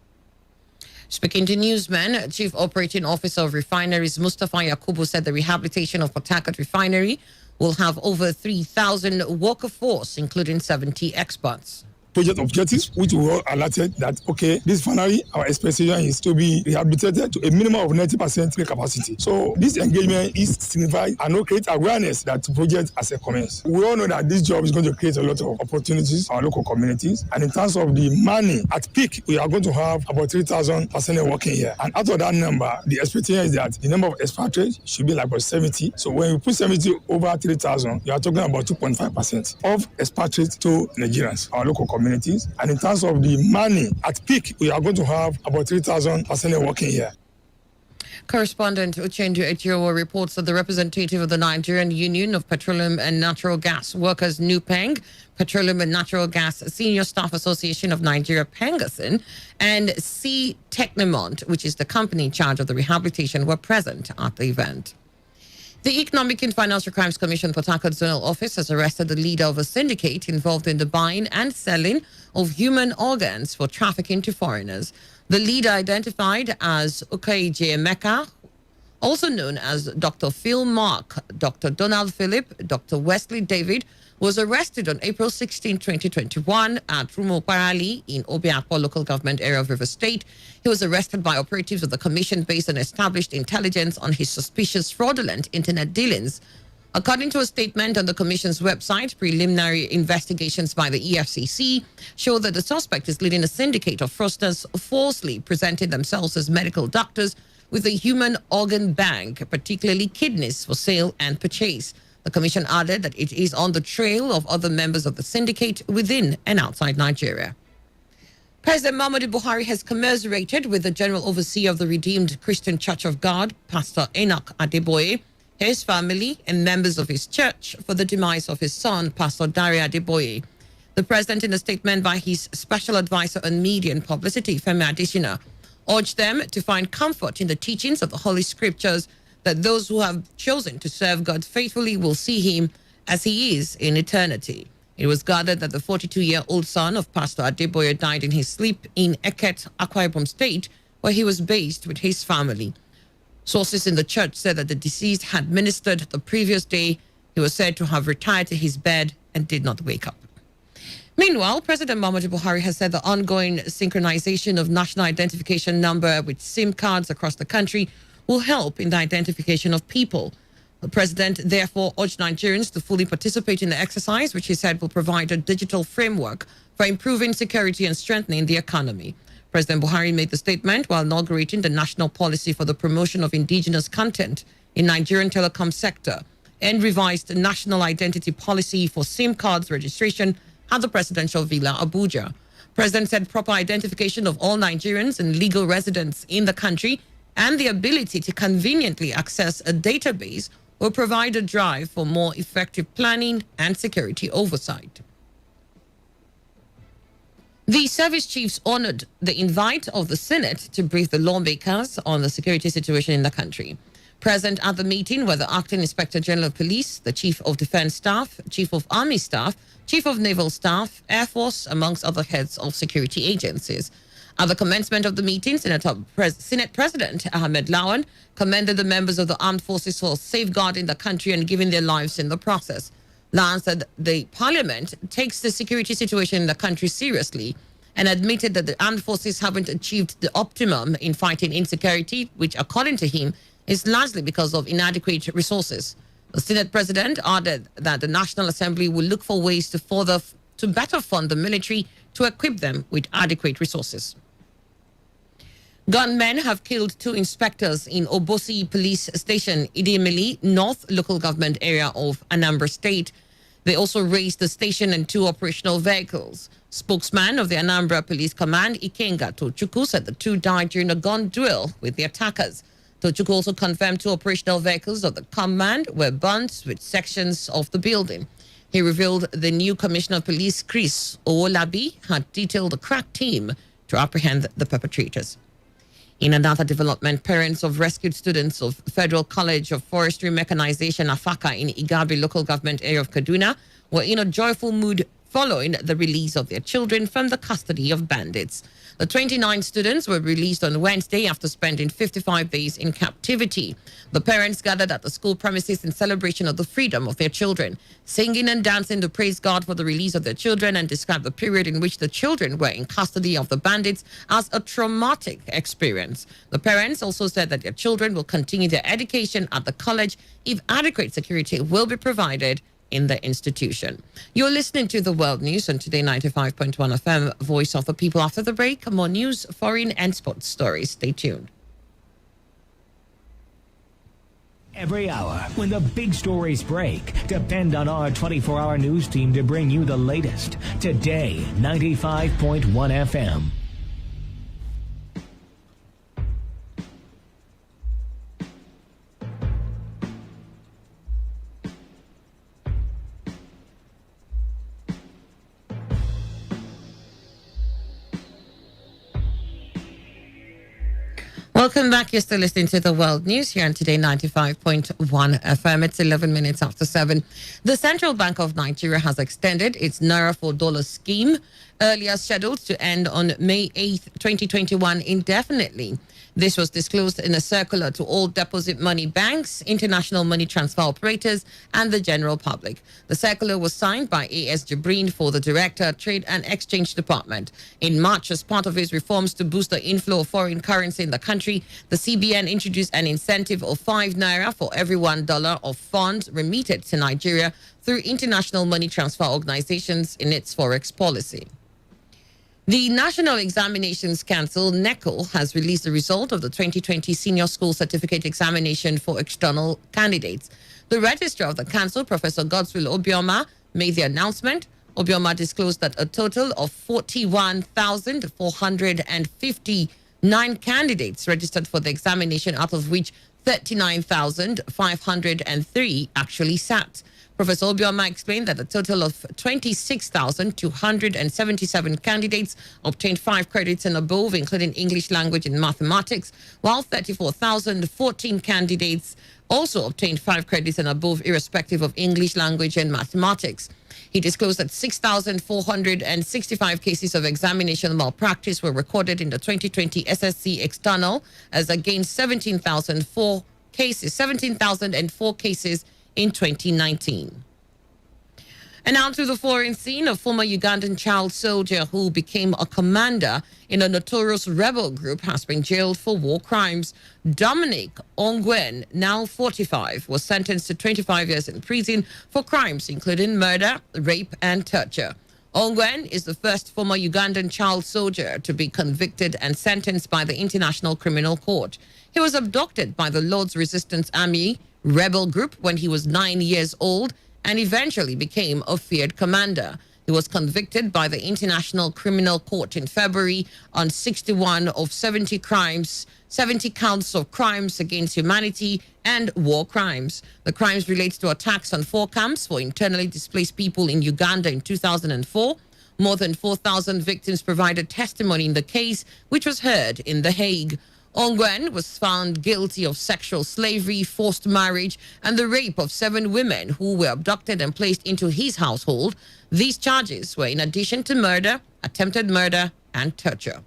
Speaking to Newsman, Chief Operating Officer of Refineries Mustafa Yakubu said the rehabilitation of Port Harcourt Refinery will have over 3,000 worker force, including 70 experts. Project objectives, which we all alerted that, okay, this refinery, our expectation is to be rehabilitated to a minimum of 90% capacity. So this engagement is signified and will create awareness that the project has a commence. We all know that this job is going to create a lot of opportunities for our local communities. And in terms of the money, at peak, we are going to have about 3,000 personnel working here. And out of that number, the expectation is that the number of expatriates should be like about 70. So when you put 70 over 3,000, you are talking about 2.5% of expatriates to Nigerians, our local communities. And in terms of the money, at peak, we are going to have about 3,000 personnel working here. Correspondent Uchendu Ejiowo reports that the representative of the Nigerian Union of Petroleum and Natural Gas Workers, NUPENG, Petroleum and Natural Gas Senior Staff Association of Nigeria, Pengasin, and C Technomont, which is the company in charge of the rehabilitation, were present at the event. The Economic and Financial Crimes Commission Port Harcourt Zonal Office has arrested the leader of a syndicate involved in the buying and selling of human organs for trafficking to foreigners. The leader, identified as Ukaije Emeka, also known as Dr. Phil Mark, Dr. Donald Philip, Dr. Wesley David, was arrested on April 16, 2021 at Rumo Parali in Obiakpo local government area of River State. He was arrested by operatives of the commission based on established intelligence on his suspicious fraudulent internet dealings. According to a statement on the commission's website, preliminary investigations by the EFCC show that the suspect is leading a syndicate of fraudsters falsely presenting themselves as medical doctors with a human organ bank, particularly kidneys, for sale and purchase. The commission added that it is on the trail of other members of the syndicate within and outside Nigeria. President Muhammadu Buhari has commiserated with the General Overseer of the Redeemed Christian Church of God, Pastor Enoch Adeboye, his family, and members of his church for the demise of his son, Pastor Daria Adeboye. The president, in a statement by his special advisor on media and publicity, Femi Adesina, urged them to find comfort in the teachings of the Holy Scriptures, that those who have chosen to serve God faithfully will see him as he is in eternity. It was gathered that the 42-year-old son of Pastor Adeboye died in his sleep in Eket, Akwa Ibom State, where he was based with his family. Sources in the church said that the deceased had ministered the previous day. He was said to have retired to his bed and did not wake up. Meanwhile, President Muhammadu Buhari has said the ongoing synchronization of national identification number with SIM cards across the country will help in the identification of people. The president therefore urged Nigerians to fully participate in the exercise, which he said will provide a digital framework for improving security and strengthening the economy. President Buhari made the statement while inaugurating the national policy for the promotion of indigenous content in Nigerian telecom sector and revised national identity policy for SIM cards registration at the presidential villa, Abuja. President said proper identification of all Nigerians and legal residents in the country and the ability to conveniently access a database will provide a drive for more effective planning and security oversight. The service chiefs honored the invite of the Senate to brief the lawmakers on the security situation in the country. Present at the meeting were the Acting Inspector General of Police, the Chief of Defense Staff, Chief of Army Staff, Chief of Naval Staff, Air Force, amongst other heads of security agencies. At the commencement of the meeting, Senate President Ahmed Lawan commended the members of the armed forces for safeguarding the country and giving their lives in the process. Lawan said the parliament takes the security situation in the country seriously and admitted that the armed forces haven't achieved the optimum in fighting insecurity, which, according to him, is largely because of inadequate resources. The Senate President added that the National Assembly will look for ways to better fund the military to equip them with adequate resources. Gunmen have killed 2 inspectors in Obosi Police Station, Idemili North Local Government Area of Anambra State. They also raised the station and 2 operational vehicles. Spokesman of the Anambra Police Command, Ikenga Tochukwu, said the 2 died during a gun duel with the attackers. Tochukwu also confirmed 2 operational vehicles of the command were burnt with sections of the building. He revealed the new Commissioner of Police, Chris Owolabi, had detailed a crack team to apprehend the perpetrators. In another development, parents of rescued students of Federal College of Forestry Mechanization, Afaka, in Igabi local government area of Kaduna, were in a joyful mood following the release of their children from the custody of bandits. The 29 students were released on Wednesday after spending 55 days in captivity. The parents gathered at the school premises in celebration of the freedom of their children, singing and dancing to praise God for the release of their children, and described the period in which the children were in custody of the bandits as a traumatic experience. The parents also said that their children will continue their education at the college if adequate security will be provided in the institution. You're listening to the World News on Today 95.1 FM, Voice of the People. After the break, more news, foreign and sports stories. Stay tuned. Every hour, when the big stories break, depend on our 24-hour news team to bring you the latest. Today 95.1 FM. Welcome back. You're still listening to the World News here on Today 95.1 FM. It's 11 minutes after 7. The Central Bank of Nigeria has extended its Naira for dollar scheme, earlier scheduled to end on May 8th, 2021, indefinitely. This was disclosed in a circular to all deposit money banks, international money transfer operators, and the general public. The circular was signed by A.S. Jibrin for the Director, Trade and Exchange Department. In March, as part of its reforms to boost the inflow of foreign currency in the country, the CBN introduced an incentive of 5 naira for every $1 of funds remitted to Nigeria through international money transfer organizations in its forex policy. The National Examinations Council, NECO, has released the result of the 2020 Senior School Certificate Examination for external candidates. The registrar of the council, Professor Godswill Obioma, made the announcement. Obioma disclosed that a total of 41,459 candidates registered for the examination, out of which 39,503 actually sat. Professor Obioma explained that a total of 26,277 candidates obtained 5 credits and above, including English language and mathematics, while 34,014 candidates also obtained 5 credits and above, irrespective of English language and mathematics. He disclosed that 6,465 cases of examination malpractice were recorded in the 2020 SSC external, as against 17,004 cases in 2019. And now to the foreign scene. A former Ugandan child soldier who became a commander in a notorious rebel group has been jailed for war crimes. Dominic Ongwen, now 45, was sentenced to 25 years in prison for crimes including murder, rape, and torture. Ongwen is the first former Ugandan child soldier to be convicted and sentenced by the International Criminal Court. He was abducted by the Lord's Resistance Army rebel group when he was 9 years old and eventually became a feared commander. He was convicted by the International Criminal Court in February on 61 of 70 counts of crimes against humanity and war crimes. The crimes relate to attacks on 4 camps for internally displaced people in Uganda in 2004. More than 4,000 victims provided testimony in the case, which was heard in The Hague. Ongwen was found guilty of sexual slavery, forced marriage, and the rape of 7 women who were abducted and placed into his household. These charges were in addition to murder, attempted murder, and torture.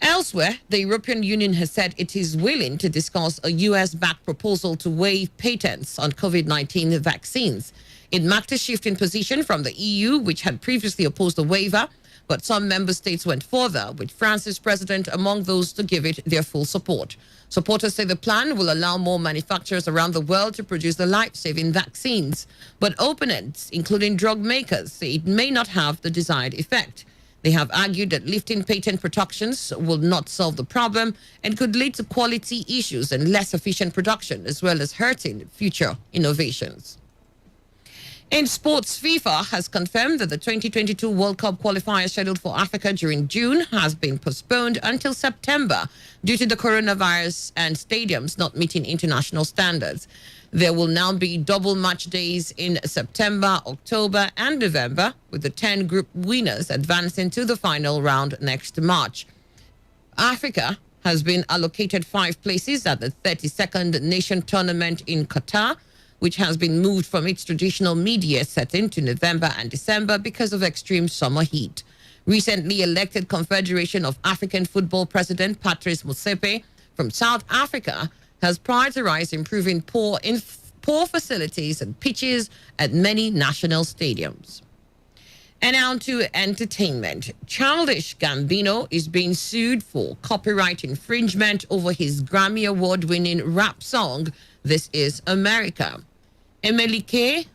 Elsewhere, the European Union has said it is willing to discuss a US-backed proposal to waive patents on COVID-19 vaccines. It marked a shift in position from the EU, which had previously opposed the waiver, but some member states went further, with France's president among those to give it their full support. Supporters say the plan will allow more manufacturers around the world to produce the life-saving vaccines. But opponents, including drug makers, say it may not have the desired effect. They have argued that lifting patent protections will not solve the problem and could lead to quality issues and less efficient production, as well as hurting future innovations. In sports, FIFA has confirmed that the 2022 World Cup qualifier scheduled for Africa during June has been postponed until September due to the coronavirus and stadiums not meeting international standards. There will now be double match days in September, October, and November, with the 10 group winners advancing to the final round next March. Africa has been allocated 5 places at the 32nd Nation Tournament in Qatar, which has been moved from its traditional media setting to November and December because of extreme summer heat. Recently elected Confederation of African Football President Patrice Motsepe from South Africa has prioritized improving poor facilities and pitches at many national stadiums. And now to entertainment. Childish Gambino is being sued for copyright infringement over his Grammy Award-winning rap song, This Is America. Emelike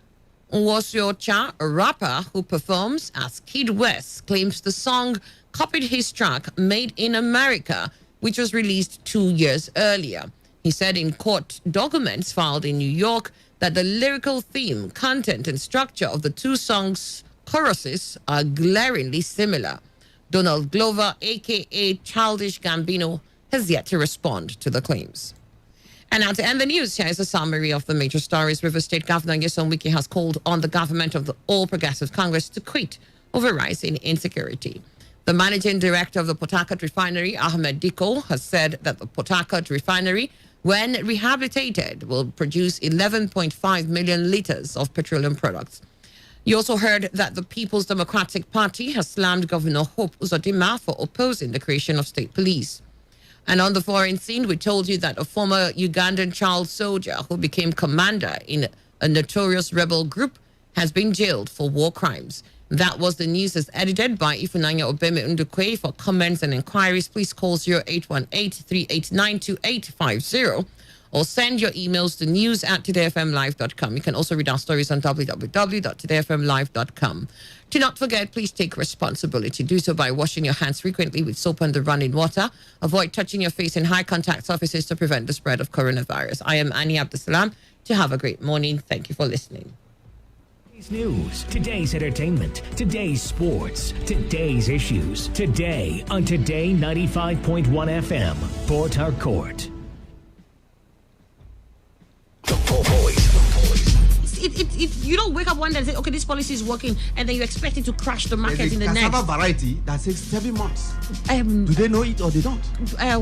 Nwosuocha, a rapper who performs as Kid West, claims the song copied his track Made in America, which was released 2 years earlier. He said in court documents filed in New York that the lyrical theme, content, and structure of the two songs' choruses are glaringly similar. Donald Glover, a.k.a. Childish Gambino, has yet to respond to the claims. And now to end the news, here is a summary of the major stories. River State Governor Nyesom Wike has called on the government of the All Progressive Congress to quit over rising insecurity. The managing director of the Port Harcourt refinery, Ahmed Diko, has said that the Port Harcourt refinery, when rehabilitated, will produce 11.5 million litres of petroleum products. You also heard that the People's Democratic Party has slammed Governor Hope Uzodinma for opposing the creation of state police. And on the foreign scene, we told you that a former Ugandan child soldier who became commander in a notorious rebel group has been jailed for war crimes. That was the news as edited by Ifunanya Obeme Ndukwe. For comments and inquiries, please call 0818-389-2850 or send your emails to news@todayfmlive.com. You can also read our stories on www.todayfmlive.com. Do not forget, please take responsibility. Do so by washing your hands frequently with soap and running water. Avoid touching your face in high contact surfaces to prevent the spread of coronavirus. I am Annie Abdusalam. To have a great morning. Thank you for listening. Today's news, today's entertainment, today's sports, today's issues. Today on Today 95.1 FM, Port Harcourt. You don't wake up one day and say, okay, this policy is working, and then you expect it to crash the market in the next. Cassava variety that takes 7 months. Do they know it or they don't?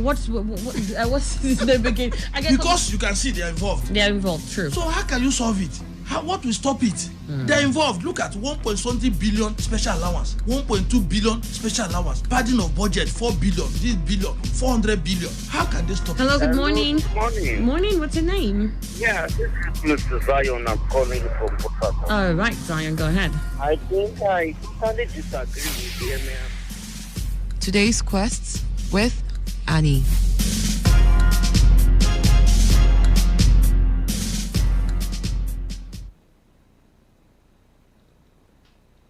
What's the beginning? Because you can see they are involved. They are involved, true. So how can you solve it? What will stop it? They're involved. Look at 1.something billion special allowance, 1.2 billion special allowance, padding of budget, 4 billion, this billion, 400 billion. How can they stop Hello, it? good morning. Good morning. Morning, what's your name? Yeah, this is Mr. Zion. I'm calling from Port Harcourt. All right, Zion, go ahead. I think I totally disagree with the man. Today's quests with Annie.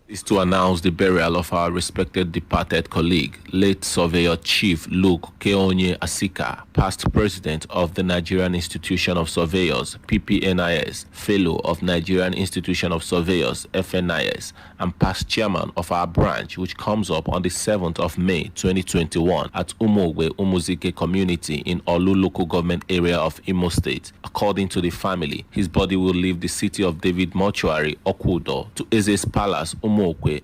Is to announce the burial of our respected departed colleague, late Surveyor Chief Luke Keonye Asika, past president of the Nigerian Institution of Surveyors, PPNIS, fellow of Nigerian Institution of Surveyors, FNIS, and past chairman of our branch, which comes up on the 7th of May 2021 at Umogwe Umuzike community in Olu local government area of Imo State. According to the family, his body will leave the City of David mortuary, Okudo, to Eze's Palace, Umokwe,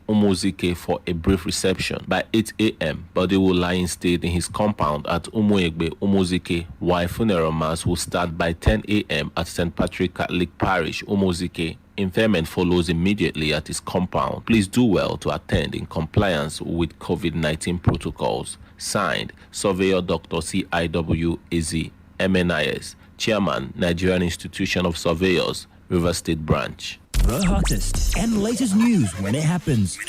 Umuzike for a brief reception. By 8 a.m., body will lie in state in his compound at Umuegbe, Umuzike, while funeral mass will start by 10 a.m. at St. Patrick Catholic Parish, Umuzike. Interment follows immediately at his compound. Please do well to attend in compliance with COVID-19 protocols. Signed, Surveyor Dr. C.I.W. Ezi, MNIS, Chairman, Nigerian Institution of Surveyors, River State Branch. The hottest and latest news when it happens,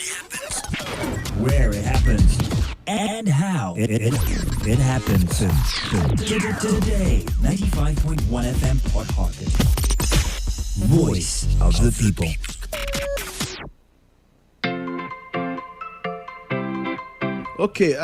where it happens, and how it happens. Today, 95.1 FM Port Harcourt. Voice of the people. Okay,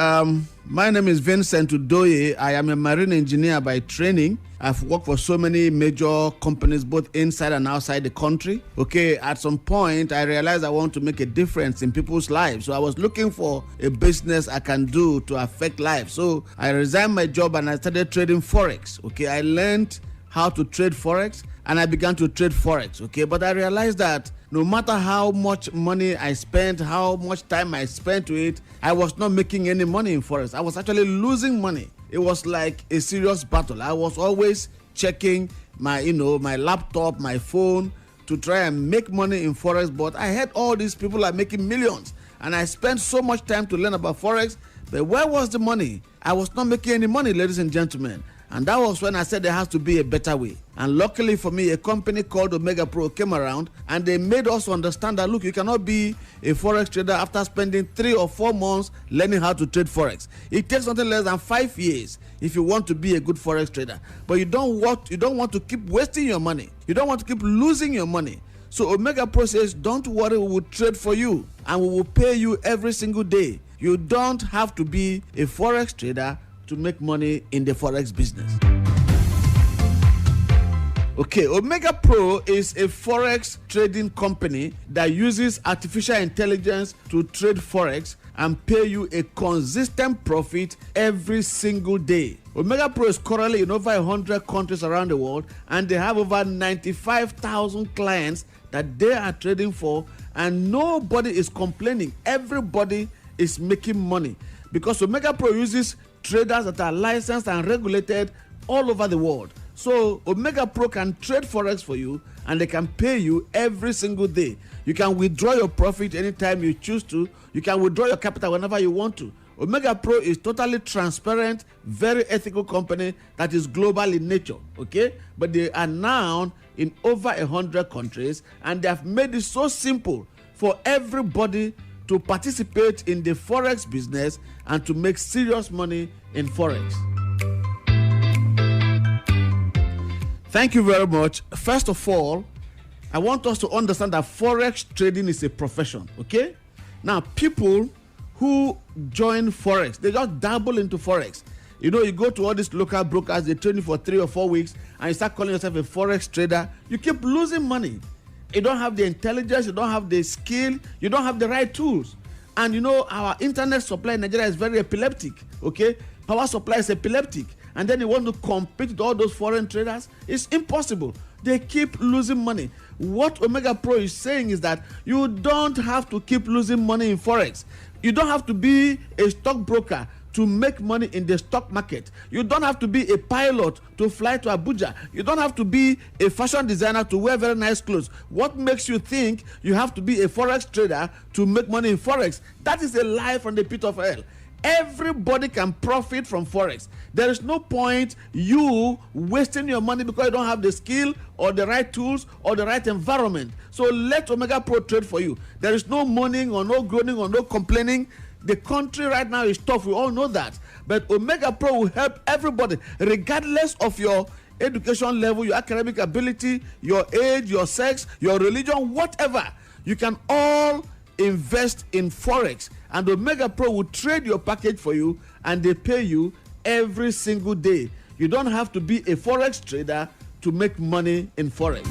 my name is Vincent Udoye. I am a marine engineer by training. I've worked for so many major companies, both inside and outside the country. Okay, at some point, I realized I want to make a difference in people's lives. So I was looking for a business I can do to affect lives. So I resigned my job and I started trading Forex. Okay, I learned how to trade Forex and I began to trade Forex. Okay, but I realized that no matter how much money I spent, how much time I spent to it, I was not making any money in Forex. I was actually losing money. It was like a serious battle. I was always checking my laptop, my phone to try and make money in Forex. But I heard all these people are making millions. And I spent so much time to learn about Forex. But where was the money? I was not making any money, ladies and gentlemen. And that was when I said there has to be a better way. And luckily for me, a company called Omega Pro came around and they made us understand that, look, you cannot be a Forex trader after spending 3 or 4 months learning how to trade Forex. It takes something less than 5 years if you want to be a good Forex trader. But you don't want to keep wasting your money. You don't want to keep losing your money. So Omega Pro says, don't worry, we will trade for you and we will pay you every single day. You don't have to be a Forex trader to make money in the Forex business. Okay, Omega Pro is a Forex trading company that uses artificial intelligence to trade Forex and pay you a consistent profit every single day. Omega Pro is currently in over 100 countries around the world and they have over 95,000 clients that they are trading for, and nobody is complaining. Everybody is making money because Omega Pro uses traders that are licensed and regulated all over the world. So Omega Pro can trade Forex for you and they can pay you every single day. You can withdraw your profit anytime you choose to. You can withdraw your capital whenever you want to. Omega Pro is totally transparent, very ethical company that is global in nature, okay? But they are now in over 100 countries and they have made it so simple for everybody to participate in the Forex business and to make serious money in Forex. Thank you very much. First of all, I want us to understand that Forex trading is a profession, okay? Now, people who join Forex, they just dabble into Forex. You know, you go to all these local brokers, they train you for 3 or 4 weeks, and you start calling yourself a Forex trader. You keep losing money. You don't have the intelligence, you don't have the skill, you don't have the right tools. And you know, our internet supply in Nigeria is very epileptic, okay? Power supply is epileptic. And then you want to compete with all those foreign traders? It's impossible. They keep losing money. What Omega Pro is saying is that you don't have to keep losing money in Forex. You don't have to be a stockbroker to make money in the stock market. You don't have to be a pilot to fly to Abuja. You don't have to be a fashion designer to wear very nice clothes. What makes you think you have to be a Forex trader to make money in Forex? That is a lie from the pit of hell. Everybody can profit from Forex. There is no point you wasting your money because you don't have the skill or the right tools or the right environment. So let Omega Pro trade for you. There is no moaning or no groaning or no complaining. The country right now is tough. We all know that. But Omega Pro will help everybody, regardless of your education level, your academic ability, your age, your sex, your religion, whatever. You can all invest in Forex. And Omega Pro will trade your package for you and they pay you every single day. You don't have to be a Forex trader to make money in Forex.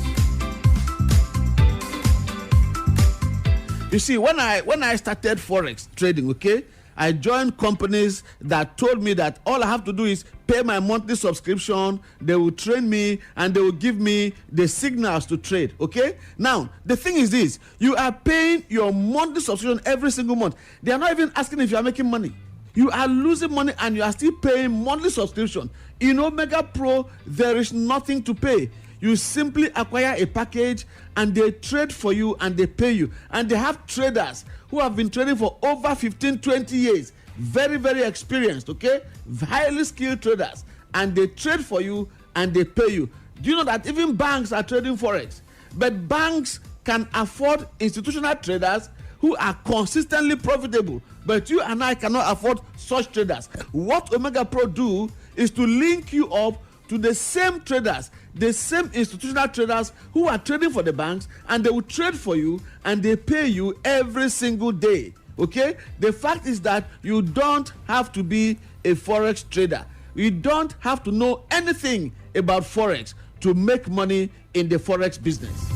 You see, when I started Forex trading, okay, I joined companies that told me that all I have to do is pay my monthly subscription, they will train me, and they will give me the signals to trade, okay? Now, the thing is this, you are paying your monthly subscription every single month. They are not even asking if you are making money. You are losing money and you are still paying monthly subscription. In Omega Pro, there is nothing to pay. You simply acquire a package and they trade for you and they pay you. And they have traders who have been trading for over 15, 20 years. Very, very experienced, okay? Highly skilled traders. And they trade for you and they pay you. Do you know that even banks are trading Forex? But banks can afford institutional traders who are consistently profitable. But you and I cannot afford such traders. What Omega Pro do is to link you up to the same traders, the same institutional traders who are trading for the banks, and they will trade for you and they pay you every single day. Okay, the fact is that you don't have to be a forex trader. You don't have to know anything about forex to make money in the forex business.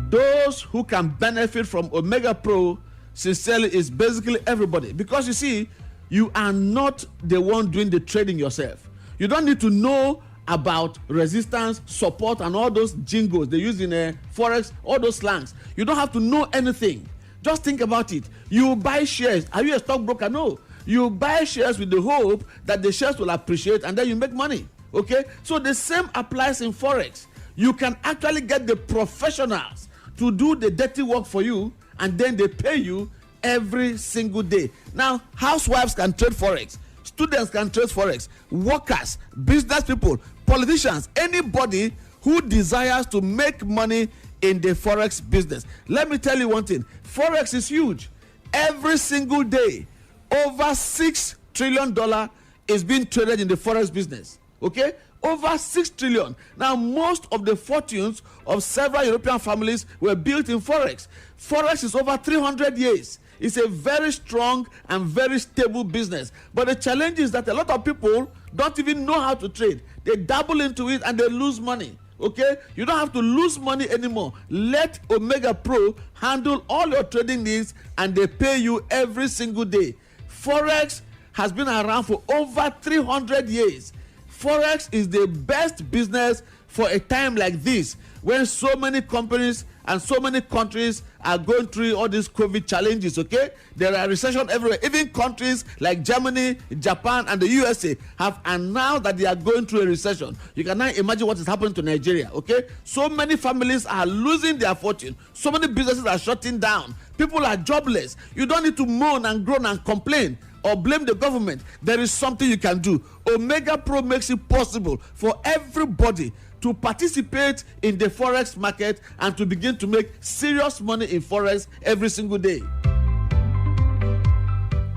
Those who can benefit from Omega Pro sincerely is basically everybody, because you see, you are not the one doing the trading yourself. You don't need to know about resistance, support, and all those jingles they use in forex, all those slangs. You don't have to know anything. Just think about it. You buy shares. Are you a stockbroker? No. You buy shares with the hope that the shares will appreciate and then you make money. Okay, so the same applies in forex. You can actually get the professionals to do the dirty work for you, and then they pay you every single day. Now, housewives can trade forex, students can trade forex, workers, business people, politicians, anybody who desires to make money in the forex business. Let me tell you one thing, forex is huge. Every single day, over $6 trillion is being traded in the forex business. Okay, over $6 trillion. Now, most of the fortunes of several European families were built in forex. Forex is over 300 years. It's a very strong and very stable business. But the challenge is that a lot of people don't even know how to trade. They dabble into it and they lose money. Okay, you don't have to lose money anymore. Let Omega Pro handle all your trading needs, and they pay you every single day. Forex has been around for over 300 years. Forex is the best business for a time like this, when so many companies and so many countries are going through all these COVID challenges. Okay, there are recessions everywhere. Even countries like Germany, Japan, and the USA have announced that they are going through a recession. You can now imagine what is happening to Nigeria. Okay, so many families are losing their fortune. So many businesses are shutting down. People are jobless. You don't need to moan and groan and complain or blame the government. There is something you can do. Omega Pro makes it possible for everybody to participate in the forex market and to begin to make serious money in forex every single day.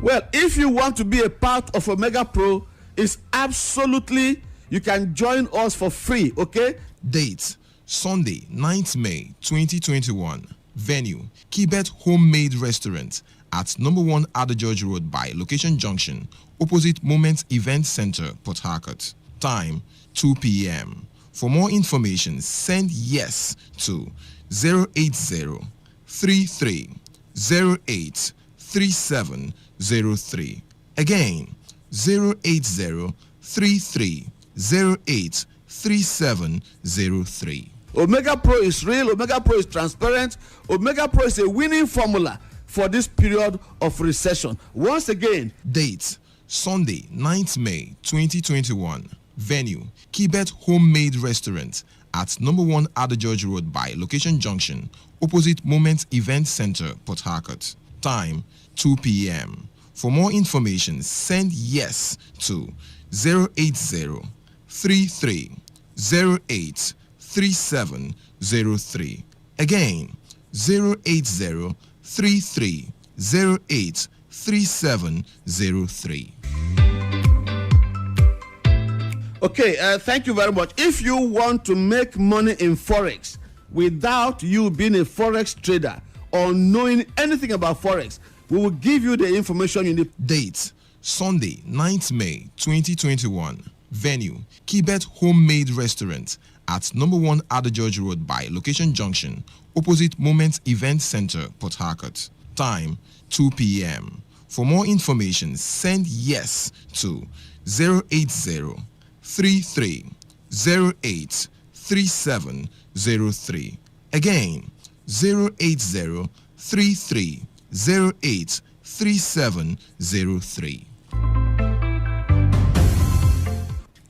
Well, if you want to be a part of Omega Pro, it's absolutely, you can join us for free. Okay, Date Sunday, 9th May 2021. Venue Kibet Homemade Restaurant at number 1 Ada George Road by Location Junction, opposite Moment Event Center, Port Harcourt. Time 2 p.m. For more information, send yes to 080-3308-3703. Again, 080-3308-3703. Omega Pro is real. Omega Pro is transparent. Omega Pro is a winning formula for this period of recession. Once again, date Sunday, 9th May 2021. Venue Kibet Homemade Restaurant at number 1 Ada George Road by Location Junction, opposite Moment Event Center, Port Harcourt. Time 2 p.m. For more information, send yes to 080-3308-3703. Again, 080-3308-3703. Okay, thank you very much. If you want to make money in forex without you being a forex trader or knowing anything about forex, we will give you the information you need. Date Sunday, 9th May 2021. Venue Kibet Homemade Restaurant at number 1 Ada George Road by Location Junction, opposite Moment Event Center, Port Harcourt. Time 2 p.m. For more information, send yes to 080-3308-3703. Again, 080-3308-3703.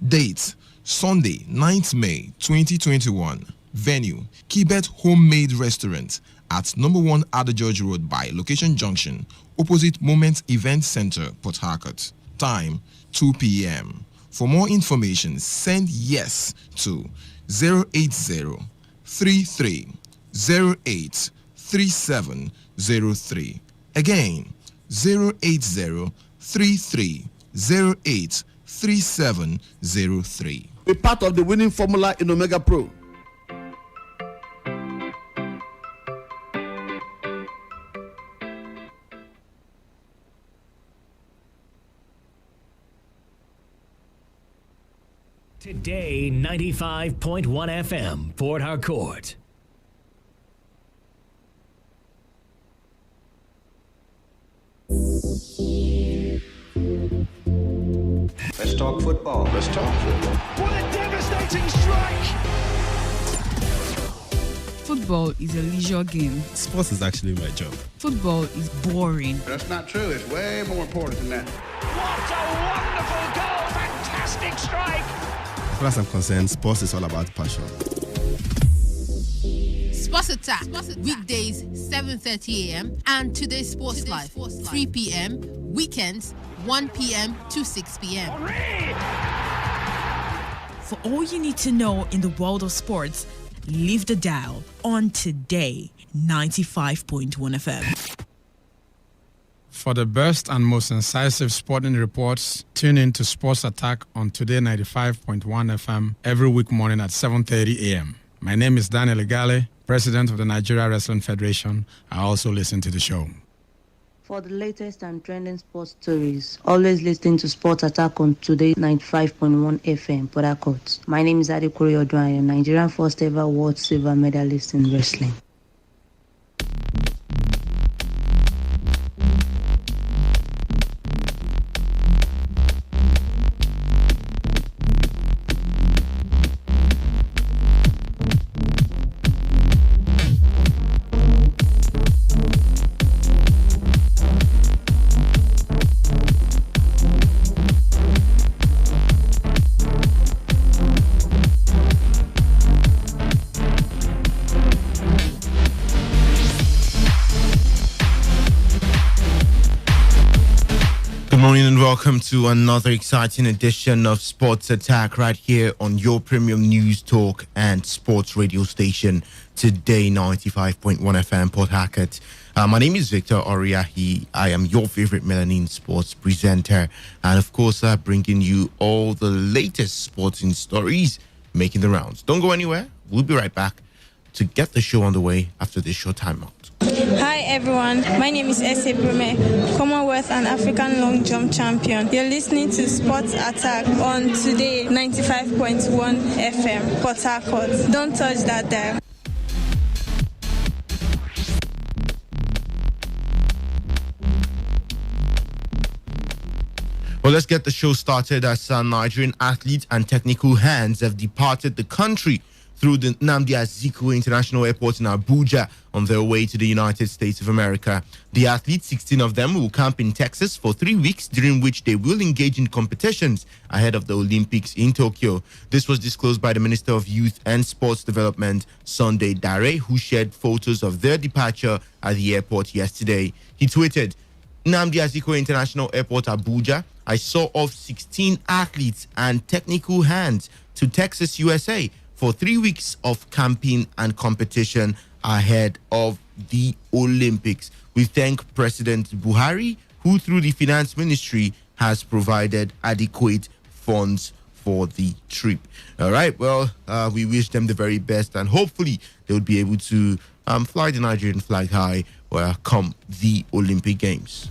Date Sunday, 9th May 2021. Venue Kibet Homemade Restaurant at number 1 Ada George Road by Location Junction, opposite Moment Event Center, Port Harcourt. Time 2 p.m. For more information, send yes to 080-3308-3703. Again, 080-3308-3703. Be part of the winning formula in Omega Pro. Today 95.1 FM, Port Harcourt. Let's talk football. Let's talk football. What a devastating strike! Football is a leisure game. Sports is actually my job. Football is boring. That's not true. It's way more important than that. What a wonderful goal! Fantastic strike! As far as I'm concerned, sports is all about passion. Sports Attack, weekdays 7:30 a.m. and today's Sports Live 3 p.m. weekends 1 p.m. to 6 p.m. For all you need to know in the world of sports, leave the dial on Today 95.1 FM. For the best and most incisive sporting reports, tune in to Sports Attack on Today 95.1 FM every week morning at 7:30 a.m. My name is Daniel Igale, President of the Nigeria Wrestling Federation. I also listen to the show. For the latest and trending sports stories, always listen to Sports Attack on Today 95.1 FM, Port Harcourt. My name is Adekuri Odwan, Nigerian first ever world silver medalist in wrestling. Good morning and welcome to another exciting edition of Sports Attack right here on your premium news talk and sports radio station, Today 95.1 FM Port Harcourt. My name is Victor Oriahi. I am your favorite melanin sports presenter and of course bringing you all the latest sporting stories making the rounds. Don't go anywhere. We'll be right back to get the show on the way after this short timeout. Hi everyone, my name is Ese Brume, Commonwealth and African long jump champion. You're listening to Sports Attack on Today 95.1 FM, Port Harcourt. Don't touch that dial. Well, let's get the show started as Nigerian athletes and technical hands have departed the country through the Nnamdi Azikiwe International Airport in Abuja on their way to the United States of America. The athletes, 16 of them, will camp in Texas for 3 weeks, during which they will engage in competitions ahead of the Olympics in Tokyo. This was disclosed by the Minister of Youth and Sports Development, Sunday Dare, who shared photos of their departure at the airport yesterday. He tweeted, Nnamdi Azikiwe International Airport, Abuja, I saw off 16 athletes and technical hands to Texas, USA, for 3 weeks of camping and competition ahead of the Olympics. We thank President Buhari, who through the Finance Ministry has provided adequate funds for the trip. All right, well, we wish them the very best and hopefully they'll be able to fly the Nigerian flag high come the Olympic Games.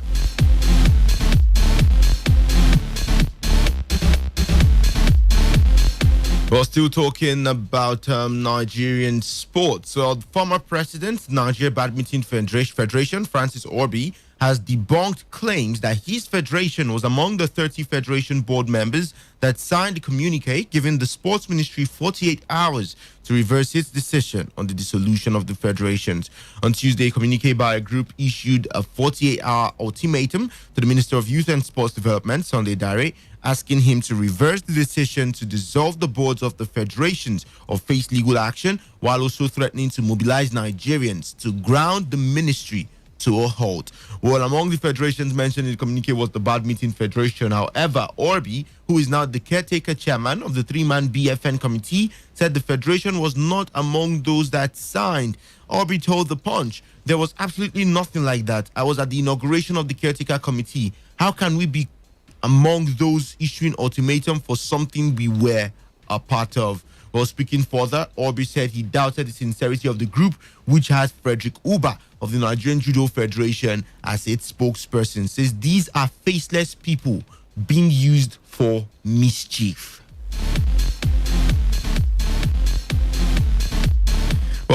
We're still talking about Nigerian sports. Well, former president, Nigeria Badminton Federation, Francis Orbi, has debunked claims that his federation was among the 30 federation board members that signed a communique giving the sports ministry 48 hours to reverse its decision on the dissolution of the federations. On Tuesday, a communique by a group issued a 48-hour ultimatum to the Minister of Youth and Sports Development, Sunday Dare, asking him to reverse the decision to dissolve the boards of the federations or face legal action, while also threatening to mobilize Nigerians to ground the ministry to a halt. Well, among the federations mentioned in the communique was the Badminton Federation. However, Orbi, who is now the caretaker chairman of the three-man BFN committee, said the federation was not among those that signed. Orbi told The Punch, there was absolutely nothing like that. I was at the inauguration of the caretaker committee. How can we be among those issuing ultimatum for something we were a part of? Well, speaking further, Orbi said he doubted the sincerity of the group, which has Frederick Uba of the Nigerian Judo Federation as its spokesperson. Says these are faceless people being used for mischief.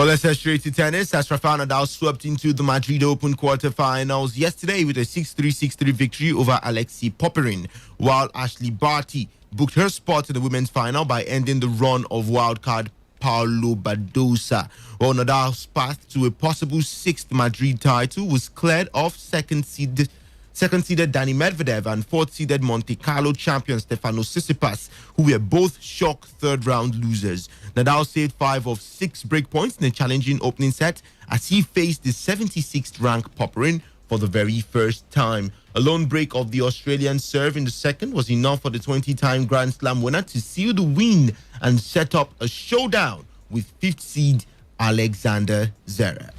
Well, let's head straight to tennis as Rafael Nadal swept into the Madrid Open quarterfinals yesterday with a 6-3, 6-3 victory over Alexei Popyrin, while Ashley Barty booked her spot in the women's final by ending the run of wildcard Paulo Badosa. Well, Nadal's path to a possible sixth Madrid title was cleared off second-seeded Dani Medvedev and fourth-seeded Monte Carlo champion Stefanos Tsitsipas, who were both shock third-round losers. Nadal saved 5 of 6 breakpoints in a challenging opening set as he faced the 76th-ranked Popyrin for the very first time. A lone break of the Australian serve in the second was enough for the 20-time Grand Slam winner to seal the win and set up a showdown with fifth seed Alexander Zverev.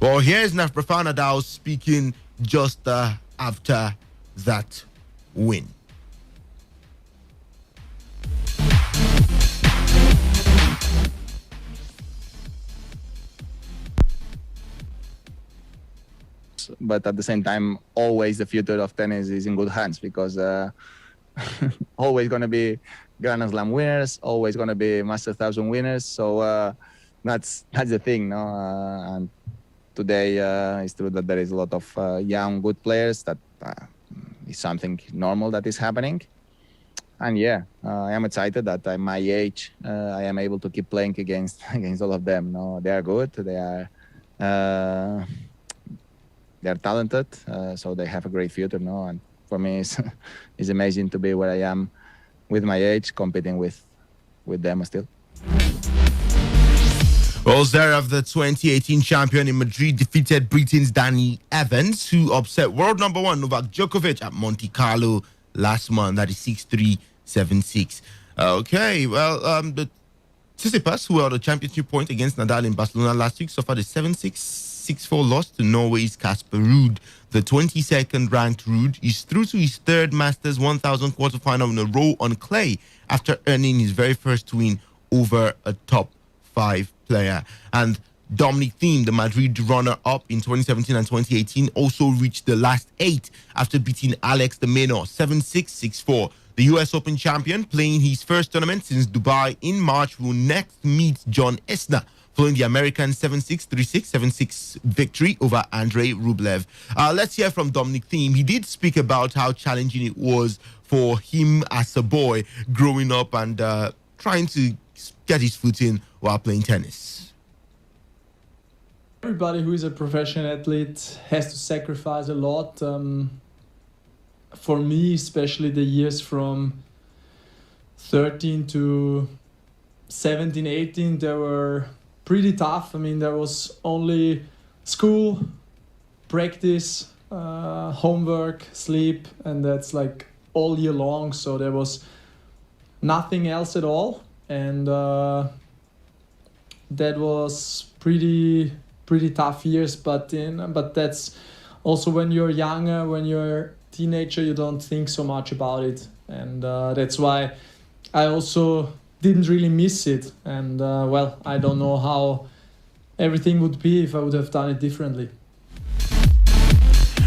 Well, here's Rafael Nadal speaking just after that win. But at the same time, always the future of tennis is in good hands because always going to be Grand Slam winners, always going to be Master 1000 winners. So that's the thing, no? And today it's true that there is a lot of young, good players. That is something normal that is happening. And yeah, I am excited that at my age, I am able to keep playing against all of them. No, they are good. They're talented, so they have a great future. No, and for me, it's amazing to be where I am with my age, competing with them still. Well, Zverev, the 2018 champion in Madrid, defeated Britain's Danny Evans, who upset world number 1 Novak Djokovic at Monte Carlo last month. That is 6-3, 7-6. Okay, well, the Tsitsipas, who held a championship point against Nadal in Barcelona last week, suffered a 7-6, 6-4 loss to Norway's Casper Ruud. The 22nd ranked Ruud is through to his third Masters 1000 quarterfinal in a row on clay after earning his very first win over a top 5 player. And Dominic Thiem, the Madrid runner-up in 2017 and 2018, also reached the last 8 after beating Alex de Minaur 7-6, 6-4. The US Open champion, playing his first tournament since Dubai in March, will next meet John Isner following the American 7-6, 3-6, 7-6 victory over Andrei Rublev. Let's hear from Dominic Thiem. He did speak about how challenging it was for him as a boy growing up and trying to get his foot in while playing tennis. Everybody who is a professional athlete has to sacrifice a lot. For me, especially the years from 13 to 17, 18, they were pretty tough. I mean, there was only school, practice, homework, sleep, and that's like all year long. So there was nothing else at all. And that was pretty tough years. But that's also when you're younger, when you're a teenager, you don't think so much about it. And that's why I also didn't really miss it. And well, I don't know how everything would be if I would have done it differently.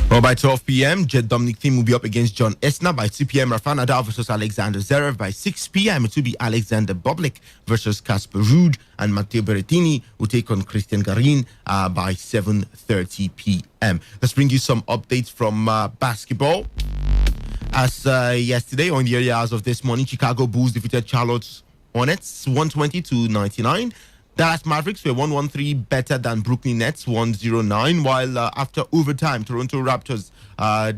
Well, by 12 p.m., Dominic Thiem will be up against John Isner. By 2 p.m., Rafael Nadal versus Alexander Zverev. By 6 p.m., it will be Alexander Bublik versus Casper Ruud. And Matteo Berrettini will take on Christian Garin by 7:30 p.m. Let's bring you some updates from basketball. As yesterday, on the early hours of this morning, Chicago Bulls defeated Charlotte Hornets 120-99. Dallas Mavericks were 113 better than Brooklyn Nets 109, while after overtime, Toronto Raptors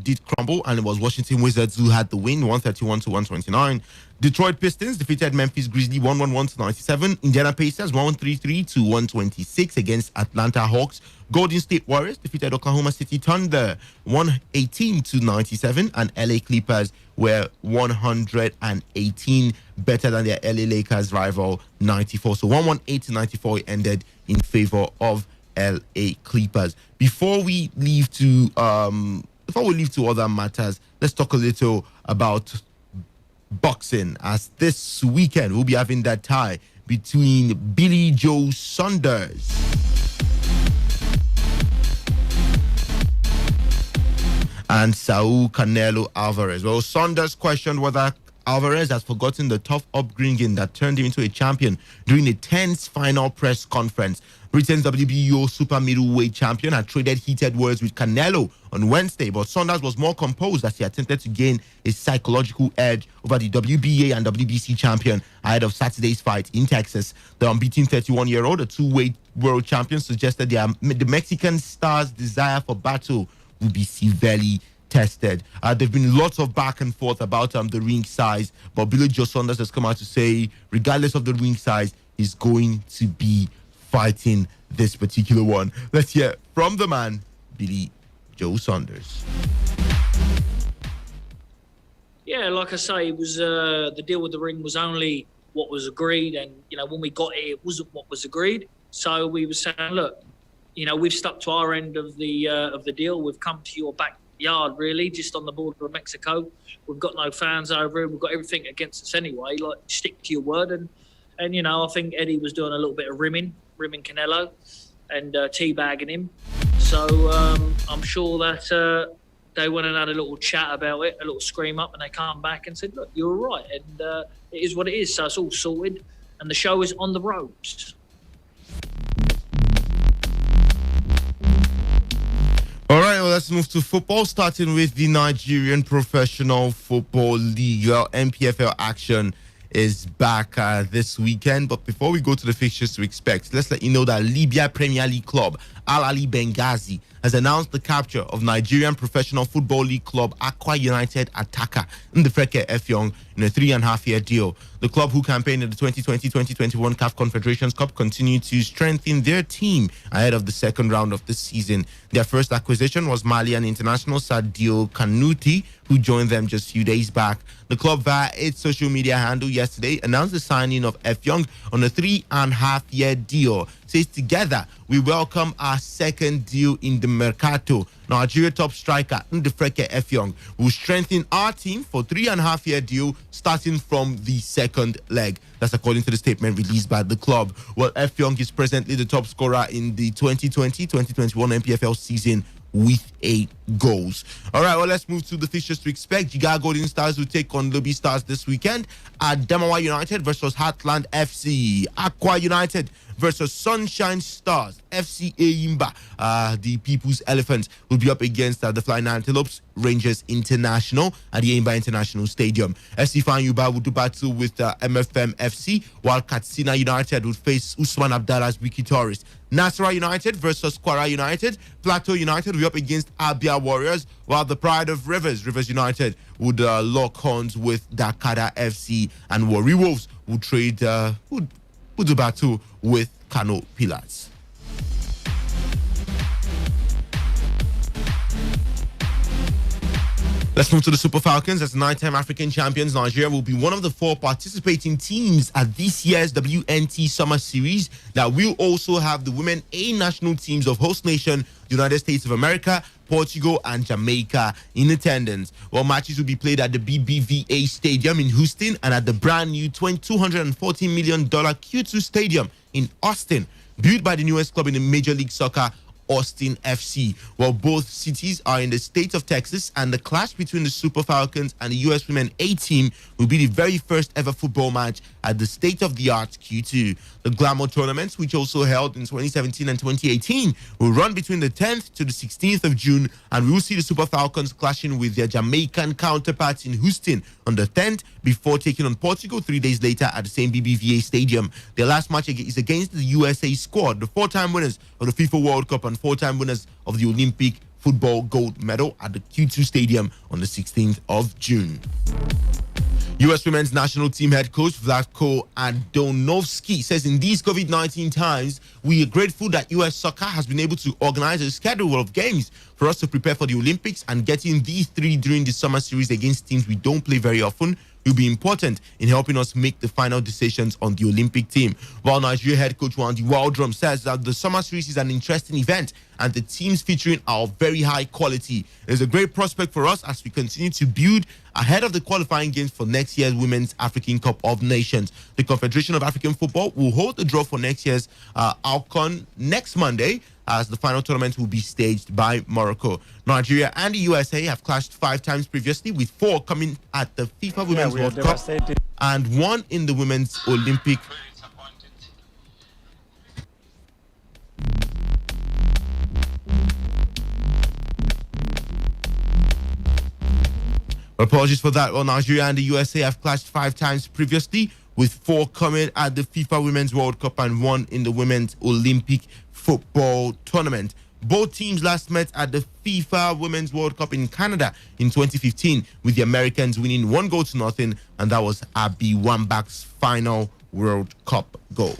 did crumble, and it was Washington Wizards who had the win 131-129. Detroit Pistons defeated Memphis Grizzlies 111-97. Indiana Pacers 133-126 against Atlanta Hawks. Golden State Warriors defeated Oklahoma City Thunder 118-97, and LA Clippers were 118 better than their LA Lakers rival 94. So 118-94 ended in favor of LA Clippers. Before we leave to other matters, let's talk a little about boxing, as this weekend we'll be having that tie between Billy Joe Saunders and Saul Canelo Alvarez. Well, Saunders questioned whether Alvarez has forgotten the tough upbringing that turned him into a champion during a tense final press conference. Britain's WBO super middleweight champion had traded heated words with Canelo on Wednesday, but Saunders was more composed as he attempted to gain a psychological edge over the WBA and WBC champion ahead of Saturday's fight in Texas. The unbeaten 31-year-old, a two-weight world champion, suggested the Mexican star's desire for battle will be severely tested. There've been lots of back and forth about the ring size, but Billy Joe Saunders has come out to say, regardless of the ring size, he's going to be fighting this particular one. Let's hear from the man, Billy Joe Saunders. Yeah, like I say, it was the deal with the ring was only what was agreed, and when we got it wasn't what was agreed. So we were saying, look, we've stuck to our end of the deal. We've come to your backyard, really, just on the border of Mexico. We've got no fans over here. We've got everything against us anyway. Like, stick to your word. And I think Eddie was doing a little bit of rimming Canelo and teabagging him. So I'm sure that they went and had a little chat about it, a little scream up, and they come back and said, look, you're right. And it is what it is. So it's all sorted. And the show is on the ropes. All right, well, let's move to football, starting with the Nigerian Professional Football League. Well, NPFL action is back this weekend. But before we go to the fixtures to expect, let's let you know that Libya Premier League club Al Ali Benghazi has announced the capture of Nigerian Professional Football League club Aqua United attacker Ndefeke Effiong in a 3.5-year deal. The club, who campaigned in the 2020-2021 CAF Confederations Cup, continue to strengthen their team ahead of the second round of the season. Their first acquisition was Malian international Sadio Kanuti, who joined them just a few days back. The club, via its social media handle yesterday, announced the signing of Effiong on a 3.5-year deal. Says, together, we welcome our second deal in the Mercato. Nigeria top striker Ndefeke Effiong will strengthen our team for 3.5-year deal starting from the second leg. That's according to the statement released by the club. Well, Effiong is presently the top scorer in the 2020-2021 NPFL season with 8 goals. All right, well, let's move to the fixtures to expect. Jigawa Golden Stars will take on Lobby Stars this weekend. Adamawa United versus Heartland FC. Aqua United versus Sunshine Stars. FC Eyimba, the People's Elephants, will be up against the Flying Antelopes Rangers International at the Eyimba International Stadium. FC Fanyuba will do battle with MFM FC, while Katsina United will face Usman Abdallah's Wiki Tourist. Nasarawa United versus Kwara United. Plateau United will be up against Abia Warriors, while the Pride of Rivers United, would lock horns with Dakada FC, and Warri Wolves will trade would do battle with Kano Pillars. Let's move to the Super Falcons. As 9-time African champions, Nigeria will be one of the 4 participating teams at this year's WNT Summer Series that will also have the Women A national teams of host nation, the United States of America, Portugal, and Jamaica in attendance. Well, matches will be played at the BBVA Stadium in Houston and at the brand new $240 million Q2 Stadium in Austin, built by the newest club in the Major League Soccer, Austin FC. Well, both cities are in the state of Texas, and the clash between the Super Falcons and the U.S. Women A team will be the very first ever football match at the state-of-the-art Q2. The Glamour tournaments, which also held in 2017 and 2018, will run between the 10th to the 16th of June, and we will see the Super Falcons clashing with their Jamaican counterparts in Houston on the 10th before taking on Portugal 3 days later at the same BBVA Stadium. Their last match is against the USA squad, the 4-time winners of the FIFA World Cup and 4-time winners of the Olympic football gold medal at the Q2 Stadium on the 16th of June. U.S. Women's National Team head coach Vlatko Andonovsky says in these COVID-19 times, we are grateful that U.S. soccer has been able to organize a schedule of games for us to prepare for the Olympics, and getting these 3 during the summer series against teams we don't play very often will be important in helping us make the final decisions on the Olympic team. While Nigeria head coach Wandy Waldrum says that the summer series is an interesting event and the teams featuring are very high quality. It's a great prospect for us as we continue to build ahead of the qualifying games for next year's Women's African Cup of Nations. The Confederation of African Football will hold the draw for next year's AFCON next Monday. as the final tournament will be staged by Morocco. Nigeria and the USA have clashed 5 times previously, with 4 coming at the FIFA Women's World Cup and 1 in the Women's Olympic. Apologies for that. Well, Nigeria and the USA have clashed 5 times previously, with 4 coming at the FIFA Women's World Cup and 1 in the Women's Olympic football tournament. Both teams last met at the FIFA Women's World Cup in Canada in 2015, with the Americans winning 1-0, and that was Abby Wambach's final World Cup goal.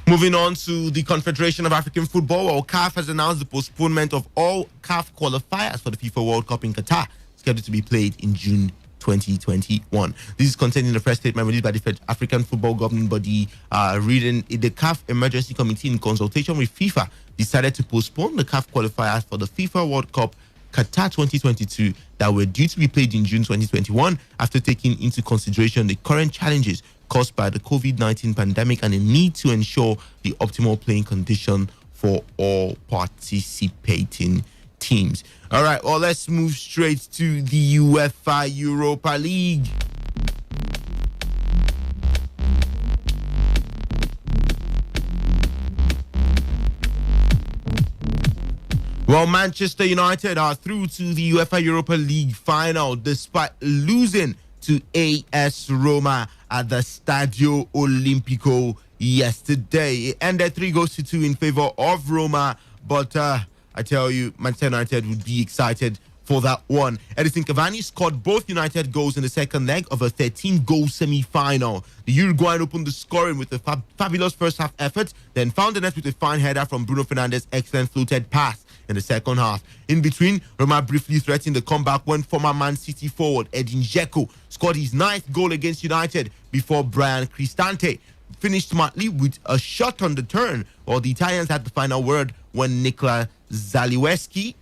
Moving on to the Confederation of African Football, or CAF has announced the postponement of all CAF qualifiers for the FIFA World Cup in Qatar, scheduled to be played in June 2021. This is contained in the press statement released by the African Football Governing Body, reading the CAF Emergency Committee, in consultation with FIFA, decided to postpone the CAF qualifiers for the FIFA World Cup Qatar 2022 that were due to be played in June 2021, after taking into consideration the current challenges caused by the COVID-19 pandemic and the need to ensure the optimal playing condition for all participating teams. All right, well, let's move straight to the UEFA Europa League. Well, Manchester United are through to the UEFA Europa League final despite losing to AS Roma at the Stadio Olimpico yesterday. It ended 3-2 in favor of Roma, but I tell you, Manchester United would be excited for that one. Edison Cavani scored both United goals in the second leg of a 13-goal semi-final. The Uruguayan opened the scoring with a fabulous first-half effort, then found the net with a fine header from Bruno Fernandes' excellent floated pass in the second half. In between, Roma briefly threatened the comeback when former Man City forward Edin Dzeko scored his 9th goal against United before Brian Cristante finished smartly with a shot on the turn, while the Italians had the final word when Nikola Zalewski's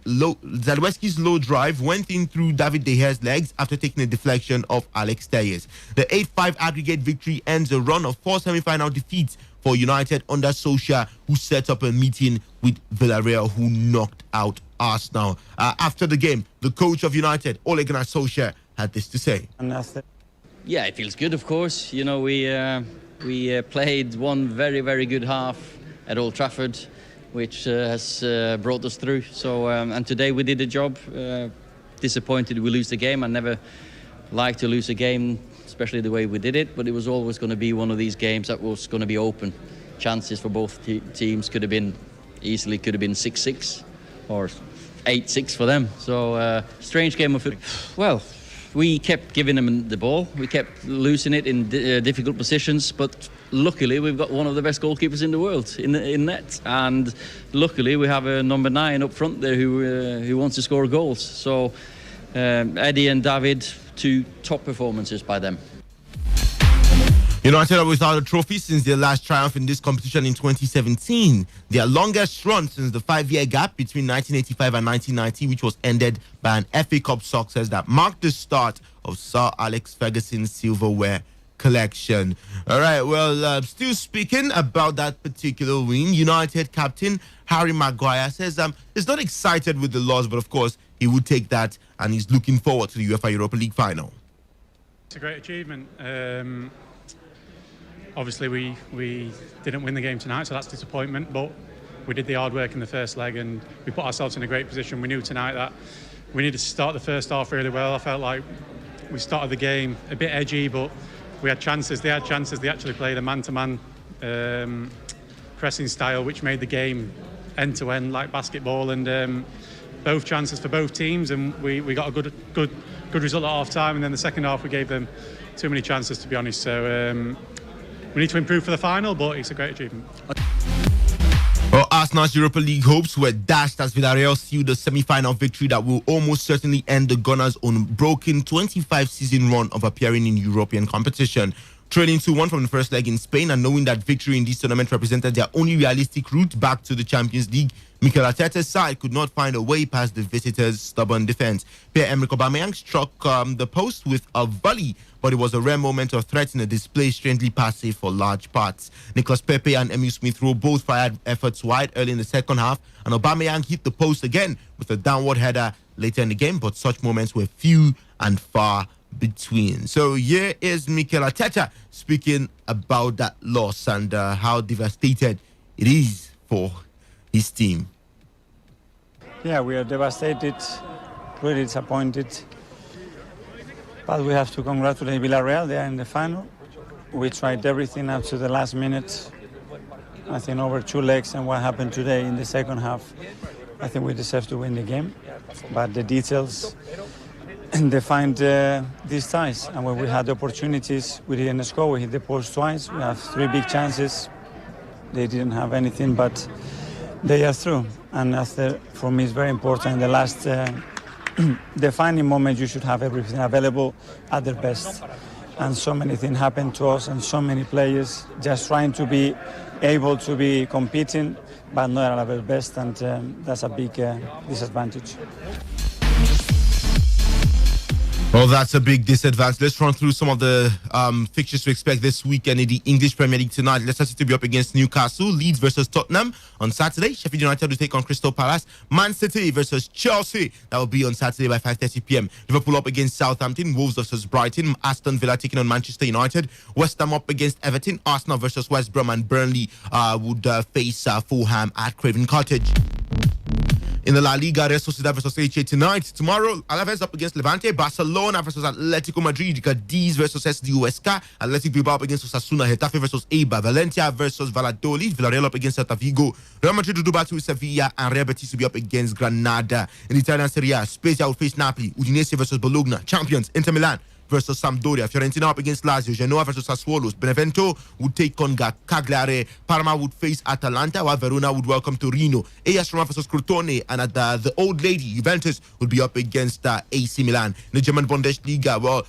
low drive went in through David De Gea's legs after taking a deflection of Alex Telles. The 8-5 aggregate victory ends a run of 4 semi-final defeats for United under Solskjaer, who set up a meeting with Villarreal, who knocked out Arsenal. After the game, the coach of United, Ole Gunnar Solskjaer, had this to say. Yeah, it feels good, of course. You know, we played one very, very good half at Old Trafford, which has brought us through. So, and today we did the job. Disappointed we lose the game. I never like to lose a game, especially the way we did it, but it was always going to be one of these games that was going to be open. Chances for both teams could have been 6-6 or 8-6 for them. So strange game of football. Well, we kept giving them the ball. We kept losing it in difficult positions, but luckily we've got one of the best goalkeepers in the world in net, and luckily we have a number 9 up front there who wants to score goals. So Eddie and David, 2 top performances by them. United are without a trophy since their last triumph in this competition in 2017. Their longest run since the 5-year gap between 1985 and 1990, which was ended by an FA Cup success that marked the start of Sir Alex Ferguson's silverware collection. All right, well, still speaking about that particular win, United captain Harry Maguire says he's not excited with the loss, but of course he would take that, and he's looking forward to the UEFA Europa League final. It's a great achievement. Obviously, we didn't win the game tonight, so that's disappointment, but we did the hard work in the first leg and we put ourselves in a great position. We knew tonight that we needed to start the first half really well. I felt like we started the game a bit edgy, but we had chances. They had chances. They actually played a man-to-man pressing style, which made the game end-to-end like basketball, and both chances for both teams, and we got a good result at half-time, and then the second half we gave them too many chances, to be honest. So we need to improve for the final, but it's a great achievement. Well, Arsenal's Europa League hopes were dashed as Villarreal sealed a semi-final victory that will almost certainly end the Gunners' unbroken 25-season run of appearing in European competition. Trailing 2-1 from the first leg in Spain and knowing that victory in this tournament represented their only realistic route back to the Champions League, Mikel Arteta's side could not find a way past the visitors' stubborn defense. Pierre-Emerick Aubameyang struck the post with a volley, but it was a rare moment of threat in a display strangely passive for large parts. Nicolas Pepe and Emile Smith-Rowe both fired efforts wide early in the second half, and Aubameyang hit the post again with a downward header later in the game, but such moments were few and far between. So here is Mikel Arteta speaking about that loss and how devastated it is for his team. Yeah, we are devastated, really disappointed. But we have to congratulate Villarreal. They are in the final. We tried everything up to the last minute. I think over 2 legs, and what happened today in the second half, I think we deserve to win the game. But the details defined these ties. And when we had the opportunities, we didn't score. We hit the post twice. We have 3 big chances. They didn't have anything, but they are through. And for me, it's very important. In the last defining moment, you should have everything available at their best. And so many things happened to us, and so many players just trying to be able to be competing, but not at their best, and that's a big disadvantage. Well, that's a big disadvantage. Let's run through some of the fixtures to expect this weekend in the English Premier League tonight. Leicester City will be up against Newcastle. Leeds versus Tottenham on Saturday. Sheffield United will take on Crystal Palace. Man City versus Chelsea. That will be on Saturday by 5:30 p.m. Liverpool up against Southampton. Wolves versus Brighton. Aston Villa taking on Manchester United. West Ham up against Everton. Arsenal versus West Brom, and Burnley would face Fulham at Craven Cottage. In the La Liga, Real Sociedad versus Elche tonight. Tomorrow, Alaves up against Levante. Barcelona versus Atletico Madrid. Cadiz versus SD Huesca. Athletic Bilbao up against Osasuna. Getafe versus Eibar. Valencia versus Valladolid. Villarreal up against Celta Vigo. Real Madrid will do battle with Sevilla, and Real Betis will be up against Granada. In the Italian Serie A, Spezia will face Napoli. Udinese versus Bologna. Champions, Inter Milan versus Sampdoria. Fiorentina up against Lazio. Genoa versus Sassuolo. Benevento would take on Cagliari. Parma would face Atalanta, while Verona would welcome Torino. AS Roma versus Crotone, and at the old lady, Juventus, would be up against AC Milan. In the German Bundesliga, well,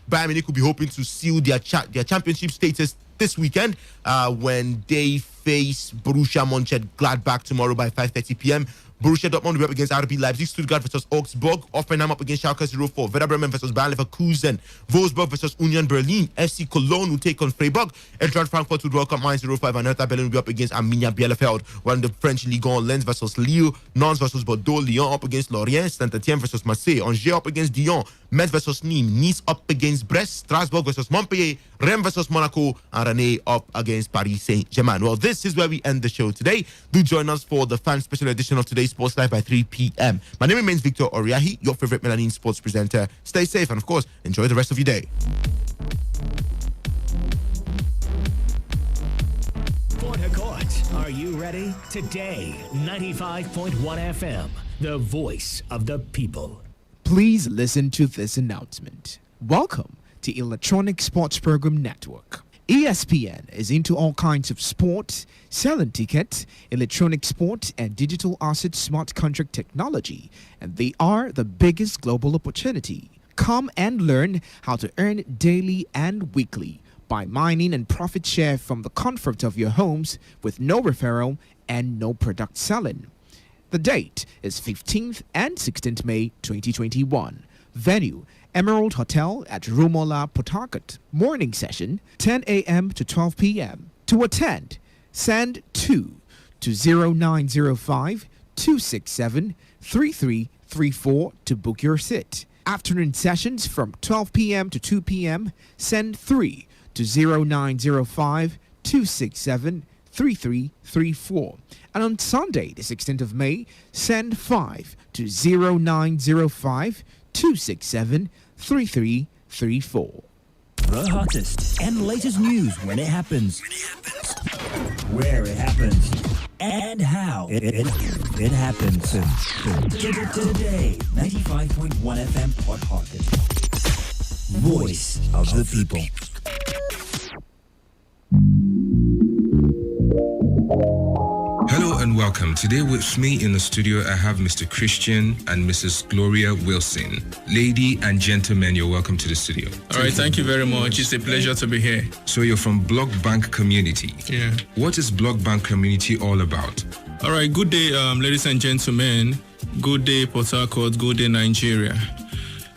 Bayern Munich will be hoping to seal their championship status this weekend when they face Borussia Mönchengladbach tomorrow by 5:30 p.m. Borussia Dortmund will be up against RB Leipzig. Stuttgart versus Augsburg. Hoffenheim up against Schalke 04. Werder Bremen versus Bayer Leverkusen. Wolfsburg versus Union Berlin. FC Cologne will take on Freiburg. Eintracht Frankfurt would welcome Mainz 05. And Hertha Berlin will be up against Arminia Bielefeld. While in the French Ligue 1, Lens versus Lille. Nantes versus Bordeaux. Lyon up against Lorient. Saint-Etienne versus Marseille. Angers up against Dijon. Metz versus Nîmes. Nice up against Brest. Strasbourg versus Montpellier. Rennes versus Monaco. And Rennes up against Paris Saint-Germain. Well, this is where we end the show today. Do join us for the fan special edition of Today's Sports Live by 3 p.m. My name remains Victor Oriahi, your favorite Melanin sports presenter. Stay safe and, of course, enjoy the rest of your day. Port Harcourt, are you ready? Today, 95.1 FM, the voice of the people. Please listen to this announcement. Welcome to Electronic Sports Program Network. ESPN is into all kinds of sport, selling tickets, electronic sport, and digital asset smart contract technology, and they are the biggest global opportunity. Come and learn how to earn daily and weekly by mining and profit share from the comfort of your homes with no referral and no product selling. The date is 15th and 16th May 2021. Venue, Emerald Hotel at Rumola, Port Harcourt. Morning session, 10 a.m. to 12 p.m. To attend, send 2 to 0905 267 3334 to book your seat. Afternoon sessions from 12 p.m. to 2 p.m. Send 3 to 0905 267 3334. And on Sunday, the 16th of May, send 5 to 0905 267 3334. The hottest and latest news when it happens, where it happens, and how it happens. Today, 95.1 FM Port Harcourt. Voice of the people. Hello and welcome. Today with me in the studio, I have Mr. Christian and Mrs. Gloria Wilson. Lady and gentlemen, you're welcome to the studio. All right, thank you very much. It's a pleasure to be here. So you're from Block Bank Community. Yeah. What is Block Bank Community all about? All right, good day, ladies and gentlemen. Good day, Port Harcourt. Good day, Nigeria.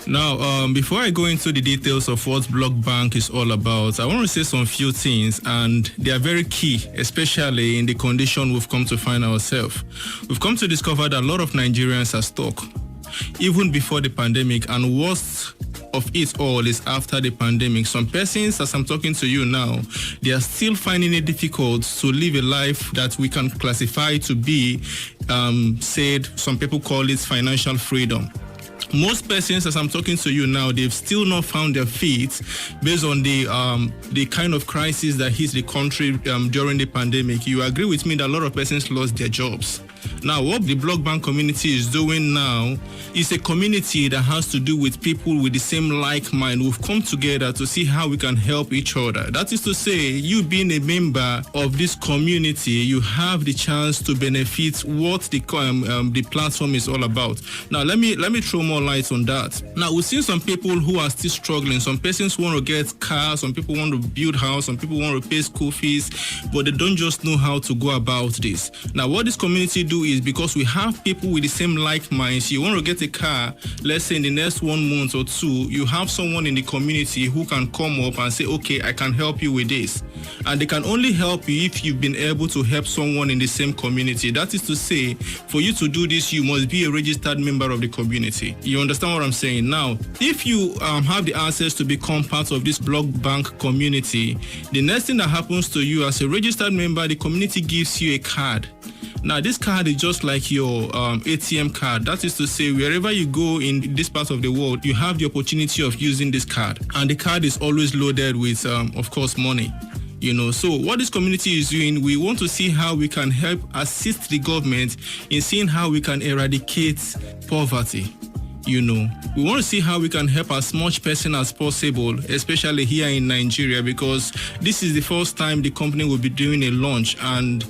Now, before I go into the details of what Block Bank is all about, I want to say some few things, and they are very key, especially in the condition we've come to find ourselves. We've come to discover that a lot of Nigerians are stuck, even before the pandemic, and worst of it all is after the pandemic. Some persons, as I'm talking to you now, they are still finding it difficult to live a life that we can classify to be, some people call it financial freedom. Most persons, as I'm talking to you now, they've still not found their feet based on the kind of crisis that hit the country during the pandemic. You agree with me that a lot of persons lost their jobs. Now, what the Block Bank community is doing now is a community that has to do with people with the same like mind who've come together to see how we can help each other. That is to say, you being a member of this community, you have the chance to benefit what the platform is all about. Now, let me throw more light on that. Now, we've seen some people who are still struggling. Some persons want to get cars, some people want to build house, some people want to pay school fees, but they don't just know how to go about this. Now, what this community do is, because we have people with the same like minds, you want to get a car, let's say in the next 1 month or two, you have someone in the community who can come up and say, okay, I can help you with this. And they can only help you if you've been able to help someone in the same community. That is to say, for you to do this, you must be a registered member of the community. You understand what I'm saying? Now, if you have the access to become part of this Block Bank community, the next thing that happens to you as a registered member, the community gives you a card. Now, this card is just like your ATM card. That is to say, wherever you go in this part of the world, you have the opportunity of using this card. And the card is always loaded with, of course, money. So what this community is doing, we want to see how we can help assist the government in seeing how we can eradicate poverty. We want to see how we can help as much person as possible, especially here in Nigeria, because this is the first time the company will be doing a launch, and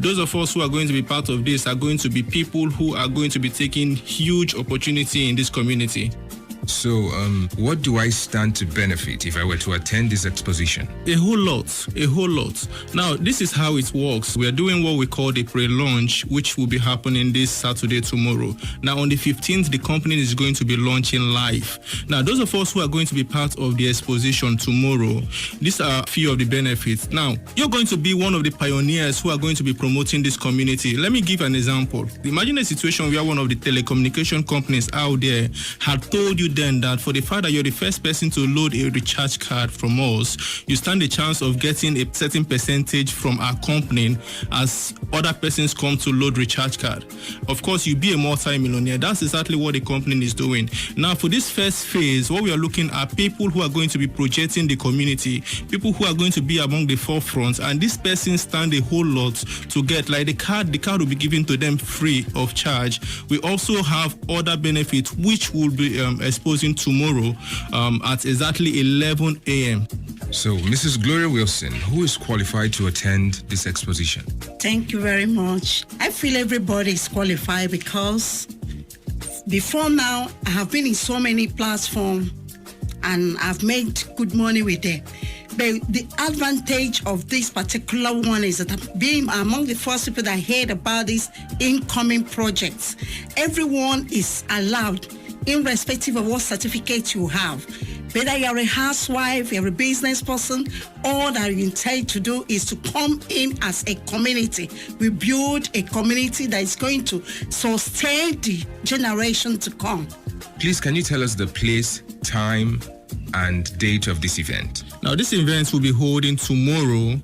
those of us who are going to be part of this are going to be people who are going to be taking huge opportunity in this community. So, what do I stand to benefit if I were to attend this exposition? A whole lot. Now, this is how it works. We are doing what we call the pre-launch, which will be happening this Saturday, tomorrow. Now, on the 15th, the company is going to be launching live. Now, those of us who are going to be part of the exposition tomorrow, these are a few of the benefits. Now, you're going to be one of the pioneers who are going to be promoting this community. Let me give an example. Imagine a situation where one of the telecommunication companies out there had told you then that for the fact that you're the first person to load a recharge card from us, you stand a chance of getting a certain percentage from our company as other persons come to load recharge card. Of course, you'll be a multi-millionaire. That's exactly what the company is doing. Now, for this first phase, what we are looking at people who are going to be projecting the community, people who are going to be among the forefront, and this person stand a whole lot to get, like the card will be given to them free of charge. We also have other benefits which will be exposing tomorrow at exactly 11 a.m. So, Mrs. Gloria Wilson, who is qualified to attend this exposition? Thank you very much. I feel everybody is qualified because before now, I have been in so many platforms and I've made good money with them. But the advantage of this particular one is that being among the first people that heard about these incoming projects, everyone is allowed, irrespective of what certificate you have. Whether you're a housewife, you're a business person, all that you intend to do is to come in as a community. We build a community that is going to sustain the generation to come. Please, can you tell us the place, time, and date of this event? Now, this event will be holding tomorrow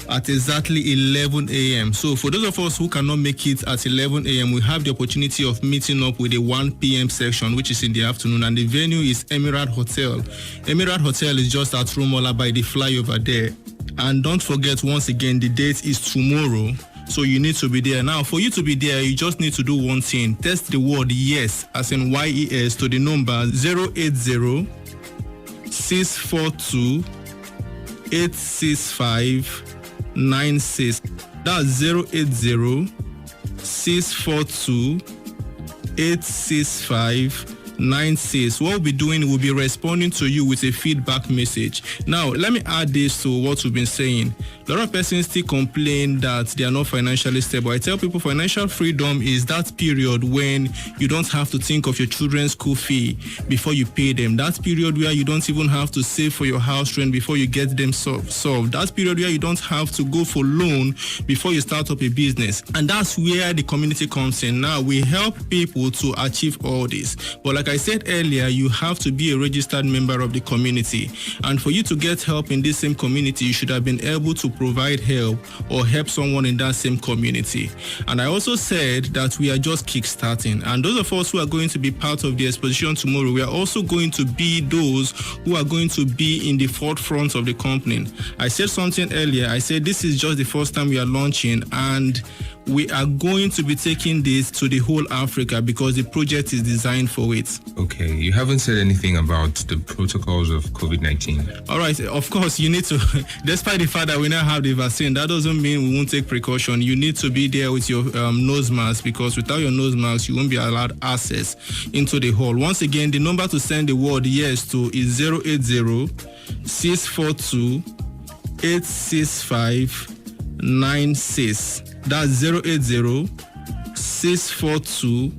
at exactly 11 a.m. So for those of us who cannot make it at 11 a.m., we have the opportunity of meeting up with a 1 p.m. section, which is in the afternoon. And the venue is Emirate Hotel. Emirate Hotel is just at Rumola by the flyover there. And don't forget, once again, the date is tomorrow. So you need to be there. Now, for you to be there, you just need to do one thing. Text the word YES, as in YES, to the number 080 642 86596. That's 080 642 86596. What we'll be doing, we'll be responding to you with a feedback message. Now, let me add this to what we've been saying. A lot of persons still complain that they are not financially stable. I tell people financial freedom is that period when you don't have to think of your children's school fee before you pay them. That period where you don't even have to save for your house rent before you get them solved. That period where you don't have to go for loan before you start up a business. And that's where the community comes in. Now, we help people to achieve all this. But like I said earlier, you have to be a registered member of the community. And for you to get help in this same community, you should have been able to provide help or help someone in that same community. And I also said that we are just kickstarting. And those of us who are going to be part of the exposition tomorrow, we are also going to be those who are going to be in the forefront of the company. I said something earlier. I said this is just the first time we are launching, and we are going to be taking this to the whole Africa because the project is designed for it. Okay, you haven't said anything about the protocols of COVID-19. All right, of course, you need to, despite the fact that we now have the vaccine, that doesn't mean we won't take precaution. You need to be there with your nose mask, because without your nose mask, you won't be allowed access into the hall. Once again, the number to send the word yes to is 080 642 86596. That's 080 642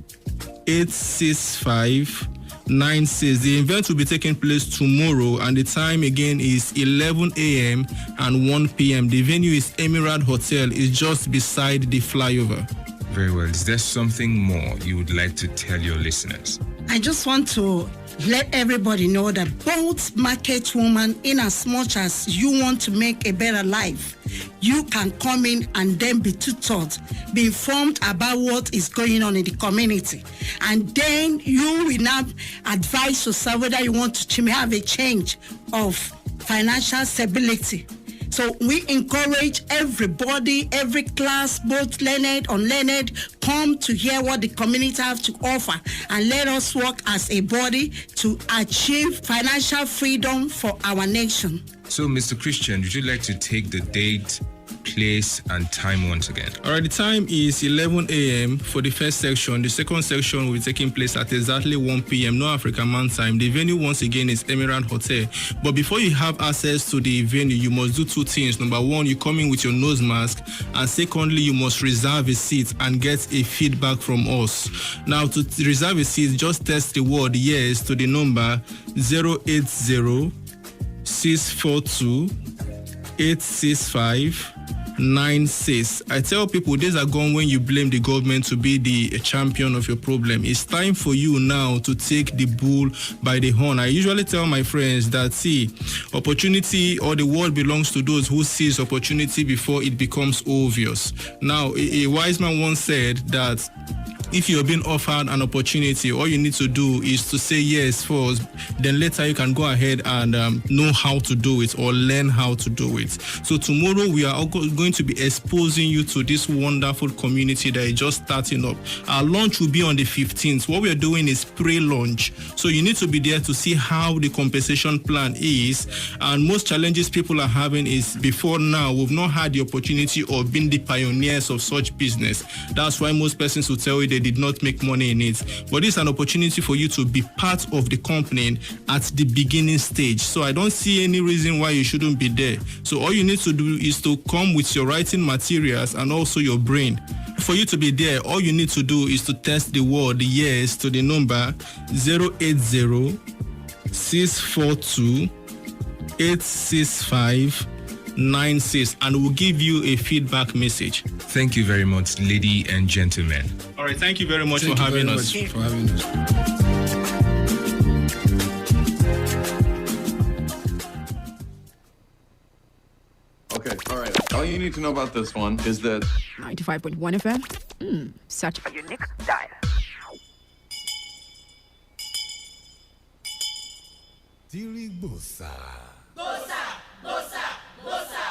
86596. The event will be taking place tomorrow, and the time again is 11 a.m. and 1 p.m. The venue is Emirate Hotel. It's just beside the flyover. Very well. Is there something more you would like to tell your listeners? I just want to let everybody know that both market woman, in as much as you want to make a better life, you can come in and then be tutored, be informed about what is going on in the community. And then you will now advise yourself whether you want to have a change of financial stability. So we encourage everybody, every class, both learned, unlearned, come to hear what the community have to offer, and let us work as a body to achieve financial freedom for our nation. So, Mr. Christian, would you like to take the date, place, and time once again? All right, the time is 11 a.m. for the first section. The second section will be taking place at exactly 1 p.m. No African Man time. The venue once again is Emirate Hotel. But before you have access to the venue, you must do two things. Number one, you come in with your nose mask, and secondly, you must reserve a seat and get a feedback from us. Now, to reserve a seat, just text the word yes to the number 080 642 86596. I tell people days are gone when you blame the government to be the champion of your problem. It's time for you now to take the bull by the horn. I usually tell my friends that, see, opportunity or the world belongs to those who seize opportunity before it becomes obvious. Now, a wise man once said that if you're being offered an opportunity, all you need to do is to say yes first, then later you can go ahead and know how to do it or learn how to do it. So tomorrow we are going to be exposing you to this wonderful community that is just starting up. Our launch will be on the 15th. What we are doing is pre-launch. So you need to be there to see how the compensation plan is. And most challenges people are having is before now, we've not had the opportunity of being the pioneers of such business. That's why most persons will tell you they did not make money in it. But it's an opportunity for you to be part of the company at the beginning stage. So I don't see any reason why you shouldn't be there. So all you need to do is to come with your writing materials and also your brain. For you to be there, all you need to do is to text the word yes to the number 080 642 86596, and we'll give you a feedback message. Thank you very much, ladies and gentlemen. All right, thank you very much for having us. Okay, all right. All you need to know about this one is that 95.1 FM. Such a unique style. Bossa. Bossa, bossa, bossa.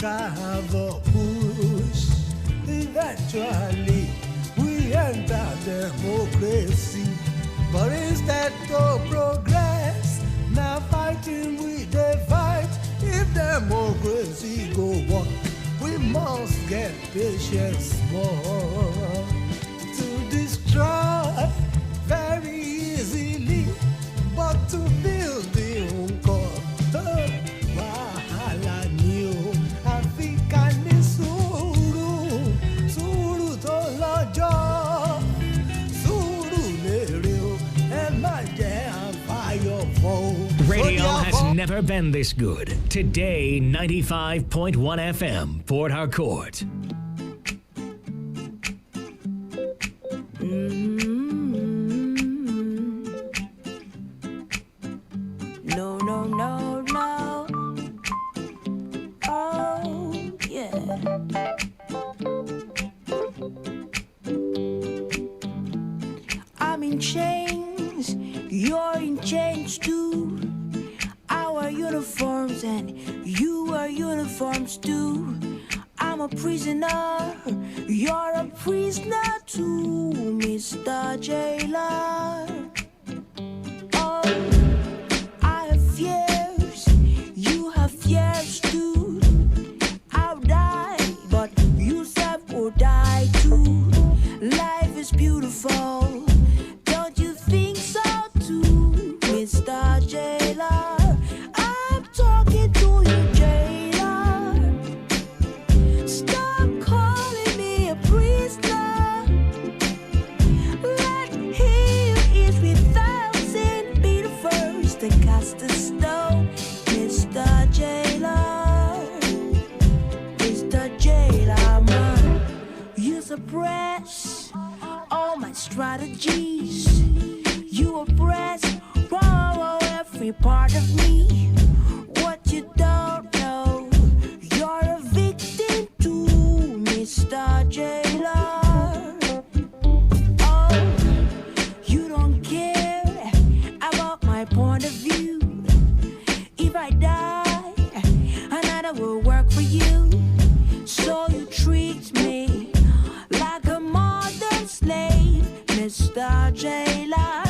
have a push. Eventually, we enter democracy. But instead of progress, now fighting we the fight. If democracy go on, we must get patience more to destroy very easily, but to build the wahala new African suru to lọ́jọ́ suru lere o ẹ má jẹ́ àfàyọ̀ fọ́ o. Radio has never been this good. Today, 95.1 FM, Port Harcourt. No, no, no, no. Oh, yeah. I'm in chains, you're in chains too. Our uniforms and you are uniforms too. I'm a prisoner, you're a prisoner too, Mr. Jailer. Oh, I have fears, you have fears too. I'll die, but you said will die too. Life is beautiful, don't you think so too, Mr. Jailer? I'm talking to you, Jailer. Stop calling me a prisoner. Let he who is without sin be the first to cast a stone, Mr. Jailer. Mr. Jailer, man, you suppress all my strategies. You oppress every part of me. What you don't know, you're a victim too, Mr. Jailer. Oh, you don't care about my point of view. If I die, another will work for you. So you treat me like a modern slave, Mr. Jailer.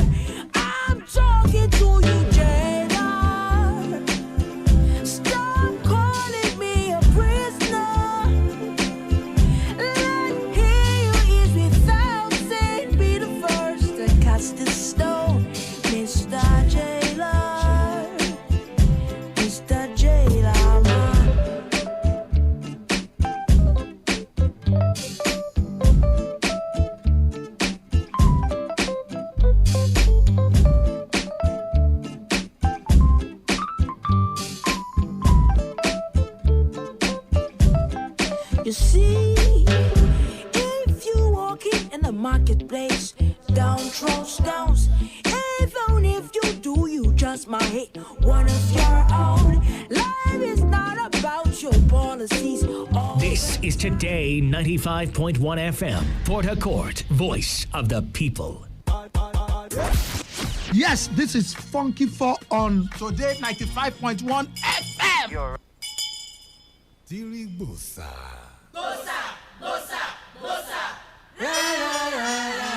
I'm talking to you, Jailer. Stop calling me a prisoner. Let he who is without sin be the first to cast the stone, Mr. Jailer. Mr. Jailer, man. You see, if you walking in the marketplace, down throws stones. Even if you do, you just might hit one of your own. Life is not about your policies. This is Today 95.1 FM, Port Harcourt, voice of the people. Yes, this is Funky 4 on Today 95.1 FM. Bossa. Bossa, bossa, bossa. La la la la.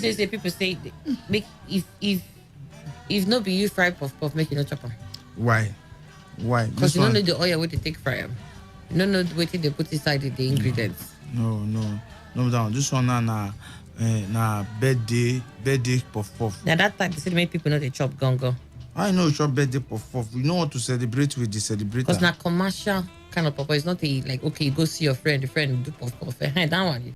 Say people say make if no be you fry puff puff, make you no chop them. Why? Because you don't know the oil where they take fry them. You don't know what they put inside the ingredients. No, down. This one na birthday puff puff. Now that time they say make people know they chop gongo. I know it's your birthday puff. You know what to celebrate with the celebrator. Because not commercial kind of puff. It's not a like okay, go see your friend. The friend will do puff. That one.